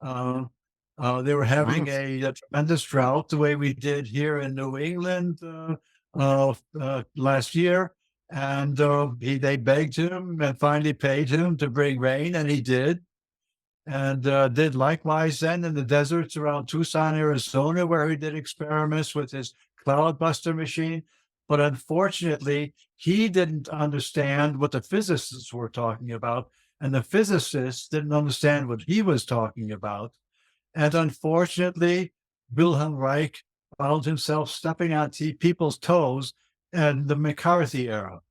[SPEAKER 2] They were having a tremendous drought, the way we did here in New England last year. And they begged him and finally paid him to bring rain, and he did. And did likewise then in the deserts around Tucson, Arizona, where he did experiments with his cloudbuster machine. But unfortunately, he didn't understand what the physicists were talking about, and the physicists didn't understand what he was talking about. And unfortunately, Wilhelm Reich found himself stepping on people's toes in the McCarthy era,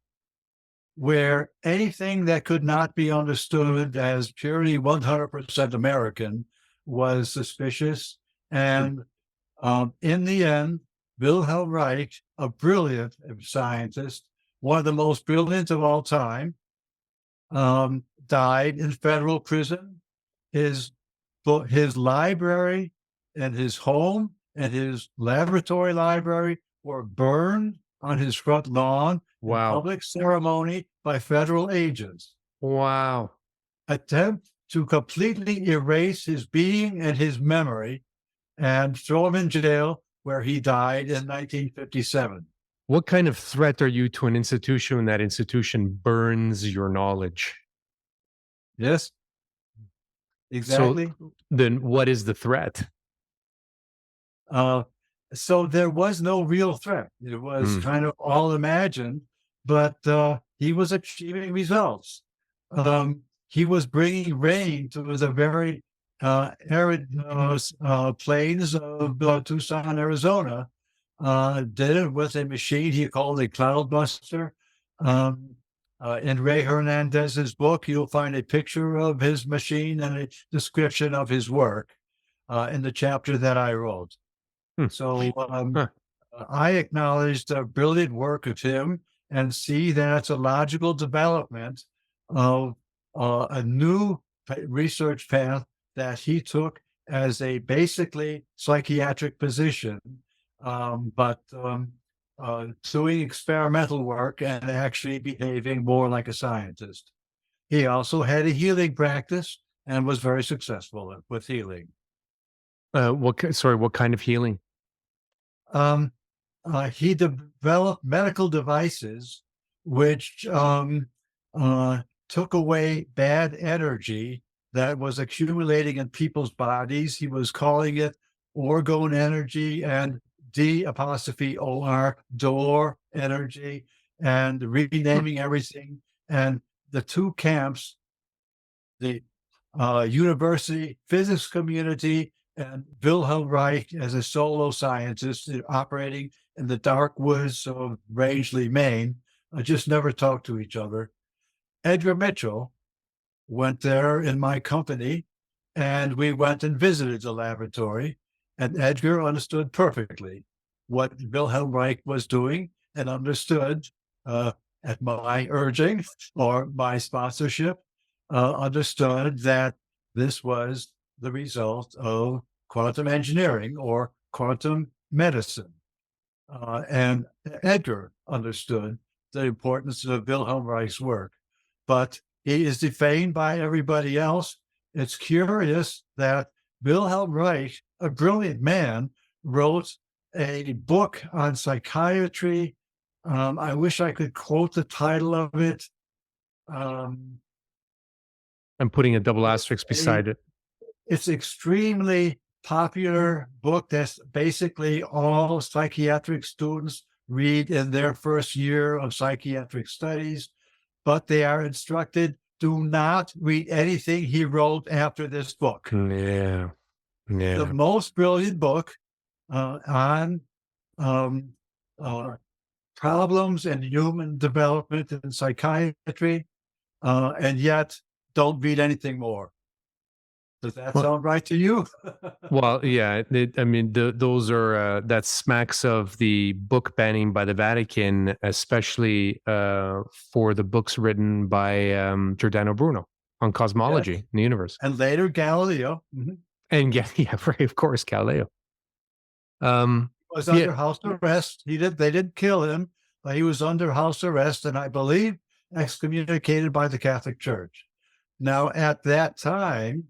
[SPEAKER 2] where anything that could not be understood as purely 100% American was suspicious. And in the end, Wilhelm Reich, a brilliant scientist, one of the most brilliant of all time, died in federal prison. His library and his home and his laboratory library were burned on his front lawn.
[SPEAKER 1] Wow.
[SPEAKER 2] Public ceremony by federal agents.
[SPEAKER 1] Wow.
[SPEAKER 2] Attempt to completely erase his being and his memory and throw him in jail, where he died in 1957.
[SPEAKER 1] What kind of threat are you to an institution when that institution burns your knowledge?
[SPEAKER 2] Yes, exactly.
[SPEAKER 1] So then what is the threat?
[SPEAKER 2] So there was no real threat. It was kind of all imagined, but he was achieving results. He was bringing rain to the very arid plains of Tucson, Arizona. Did it with a machine he called a cloudbuster. In Rey Hernandez's book, you'll find a picture of his machine and a description of his work in the chapter that I wrote. So I acknowledge the brilliant work of him and see that it's a logical development of a new research path that he took as a basically psychiatric position. But doing experimental work and actually behaving more like a scientist. He also had a healing practice and was very successful with healing.
[SPEAKER 1] What kind of healing?
[SPEAKER 2] He developed medical devices which took away bad energy that was accumulating in people's bodies. He was calling it orgone energy and D''OR, door energy, and renaming everything. And the two camps, the university physics community and Wilhelm Reich as a solo scientist operating in the dark woods of Rangeley, Maine, just never talked to each other. Edgar Mitchell went there in my company, and we went and visited the laboratory, and Edgar understood perfectly what Wilhelm Reich was doing and understood at my urging or my sponsorship, understood that this was the result of quantum engineering or quantum medicine. And Edgar understood the importance of Wilhelm Reich's work, but he is defamed by everybody else. It's curious that Wilhelm Reich, a brilliant man, wrote a book on psychiatry. I wish I could quote the title of it.
[SPEAKER 1] I'm putting a double asterisk beside it.
[SPEAKER 2] It's extremely popular book that's basically all psychiatric students read in their first year of psychiatric studies, but they are instructed, do not read anything he wrote after this book.
[SPEAKER 1] Yeah.
[SPEAKER 2] The most brilliant book on problems in human development in psychiatry, and yet don't read anything more. Does that sound right to you?
[SPEAKER 1] Well, yeah. Those are that smacks of the book banning by the Vatican, especially for the books written by Giordano Bruno on cosmology in the universe,
[SPEAKER 2] and later Galileo. Mm-hmm.
[SPEAKER 1] And yeah, right, of course, Galileo.
[SPEAKER 2] Was under house arrest. They didn't kill him, but he was under house arrest, and I believe excommunicated by the Catholic Church. Now, at that time,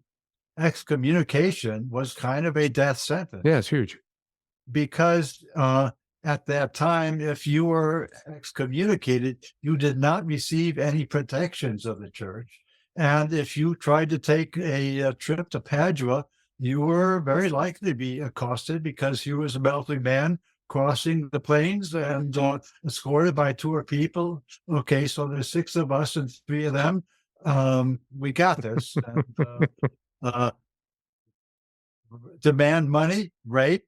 [SPEAKER 2] excommunication was kind of a death sentence.
[SPEAKER 1] Yeah, it's huge.
[SPEAKER 2] Because at that time, if you were excommunicated, you did not receive any protections of the church. And if you tried to take a trip to Padua, you were very likely to be accosted because you was a wealthy man crossing the plains and escorted by 2 people. Okay, so there's 6 of us and 3 of them. We got this. And, demand money, rape,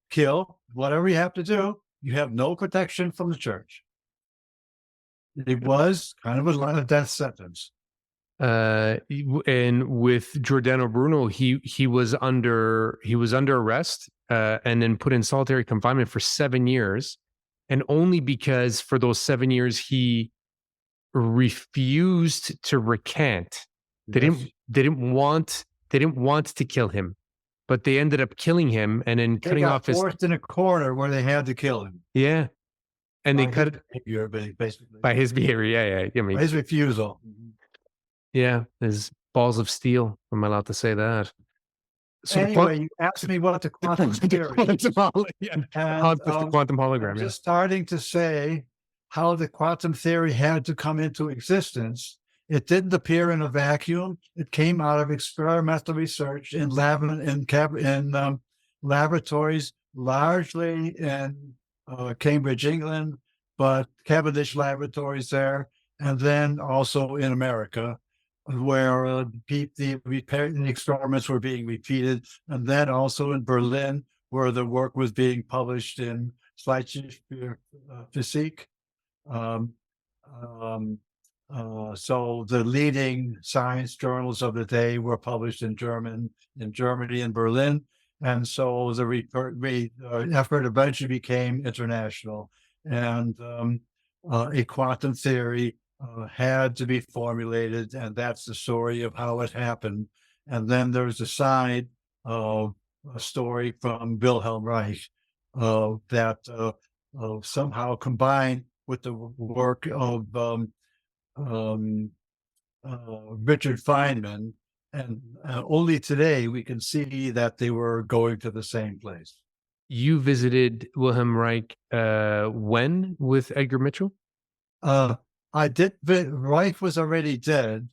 [SPEAKER 2] kill, whatever you have to do. You have no protection from the church. It was kind of a death sentence.
[SPEAKER 1] And with Giordano Bruno, he was under arrest and then put in solitary confinement for 7 years, and only because for those 7 years he refused to recant. They didn't want to kill him, but they ended up killing him and then cutting off his.
[SPEAKER 2] Forced in a corner where they had to kill him.
[SPEAKER 1] Yeah, and they cut
[SPEAKER 2] it basically
[SPEAKER 1] by his behavior. Yeah. I mean,
[SPEAKER 2] his refusal.
[SPEAKER 1] Yeah, his balls of steel. Am I allowed to say that?
[SPEAKER 2] So anyway, you asked me what the quantum theory is.
[SPEAKER 1] The quantum hologram.
[SPEAKER 2] I'm just starting to say how the quantum theory had to come into existence. It didn't appear in a vacuum. It came out of experimental research in laboratories, largely in Cambridge, England, but Cavendish laboratories there, and then also in America, where the experiments were being repeated, and then also in Berlin, where the work was being published in Psychiatrist. So the leading science journals of the day were published in Germany and Berlin. And so the effort eventually became international. And a quantum theory had to be formulated, and that's the story of how it happened. And then there's a story from Wilhelm Reich that somehow combined with the work of um, Richard Feynman. And only today we can see that they were going to the same place.
[SPEAKER 1] You visited Wilhelm Reich when with Edgar Mitchell?
[SPEAKER 2] I did. Reich was already dead.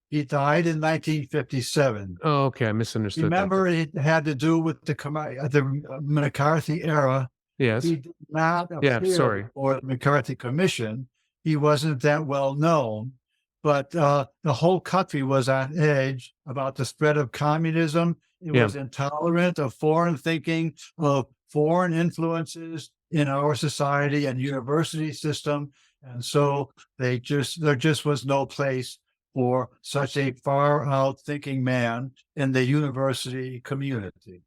[SPEAKER 2] He died in 1957.
[SPEAKER 1] Oh, okay. I misunderstood.
[SPEAKER 2] Remember, it had to do with the McCarthy era.
[SPEAKER 1] Yes.
[SPEAKER 2] He did not appear
[SPEAKER 1] sorry.
[SPEAKER 2] for the McCarthy Commission. He wasn't that well known, but the whole country was on edge about the spread of communism. It was intolerant of foreign thinking, of foreign influences in our society and university system. And so there just was no place for such a far out thinking man in the university community.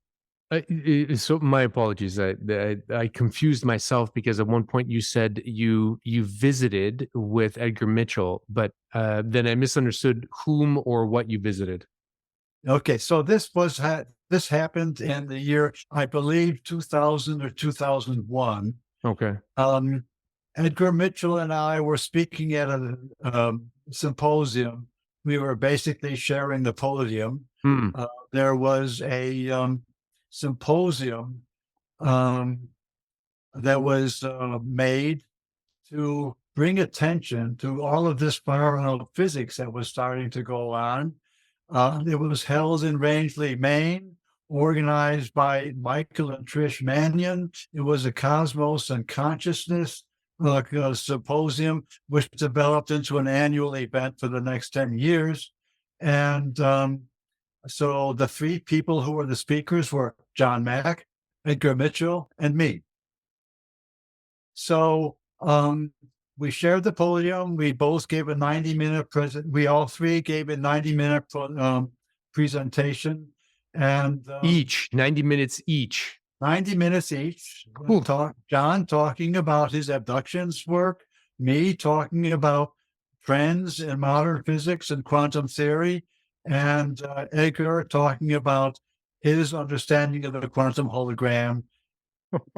[SPEAKER 1] So my apologies. I confused myself because at one point you said you visited with Edgar Mitchell, but then I misunderstood whom or what you visited.
[SPEAKER 2] Okay, so this happened in the year, I believe, 2000 or 2001.
[SPEAKER 1] Okay.
[SPEAKER 2] Edgar Mitchell and I were speaking at a symposium. We were basically sharing the podium. There was a symposium that was made to bring attention to all of this far-out physics that was starting to go on. It was held in Rangeley, Maine, organized by Michael and Trish Mannion. It was a Cosmos and Consciousness symposium, which developed into an annual event for the next 10 years. And so the three people who were the speakers were John Mack, Edgar Mitchell, and me. So we shared the podium. We both gave a 90-minute we all three gave a 90-minute presentation. And
[SPEAKER 1] each 90 minutes each.
[SPEAKER 2] 90 minutes each.
[SPEAKER 1] Cool.
[SPEAKER 2] John talking about his abductions work, me talking about trends in modern physics and quantum theory, and Edgar talking about his understanding of the quantum hologram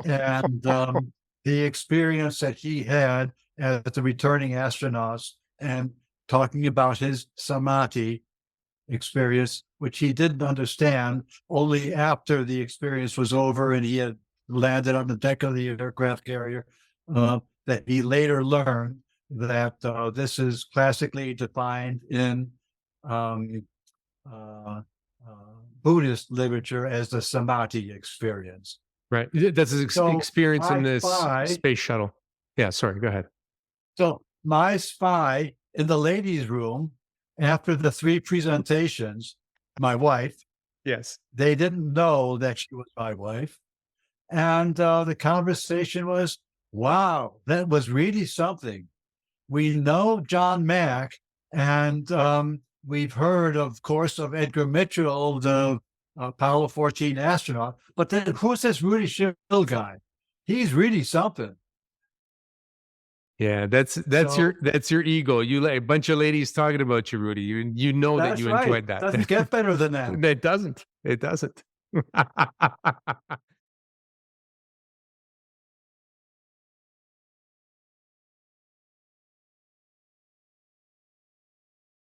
[SPEAKER 2] and the experience that he had as the returning astronaut, and talking about his samadhi experience, which he didn't understand only after the experience was over and he had landed on the deck of the aircraft carrier, that he later learned that this is classically defined in Buddhist literature as the samadhi experience.
[SPEAKER 1] Right. That's his experience in this space shuttle. Yeah, sorry, go ahead.
[SPEAKER 2] So my spy in the ladies' room, after the three presentations, my wife,
[SPEAKER 1] yes,
[SPEAKER 2] they didn't know that she was my wife. And the conversation was, wow, that was really something. We know John Mack, and we've heard, of course, of Edgar Mitchell, the Apollo 14 astronaut. But then who's this Rudy Schild guy? He's really something.
[SPEAKER 1] Yeah, that's your ego. You like a bunch of ladies talking about you, Rudy. You know that you enjoyed that.
[SPEAKER 2] Doesn't get better than that.
[SPEAKER 1] It doesn't.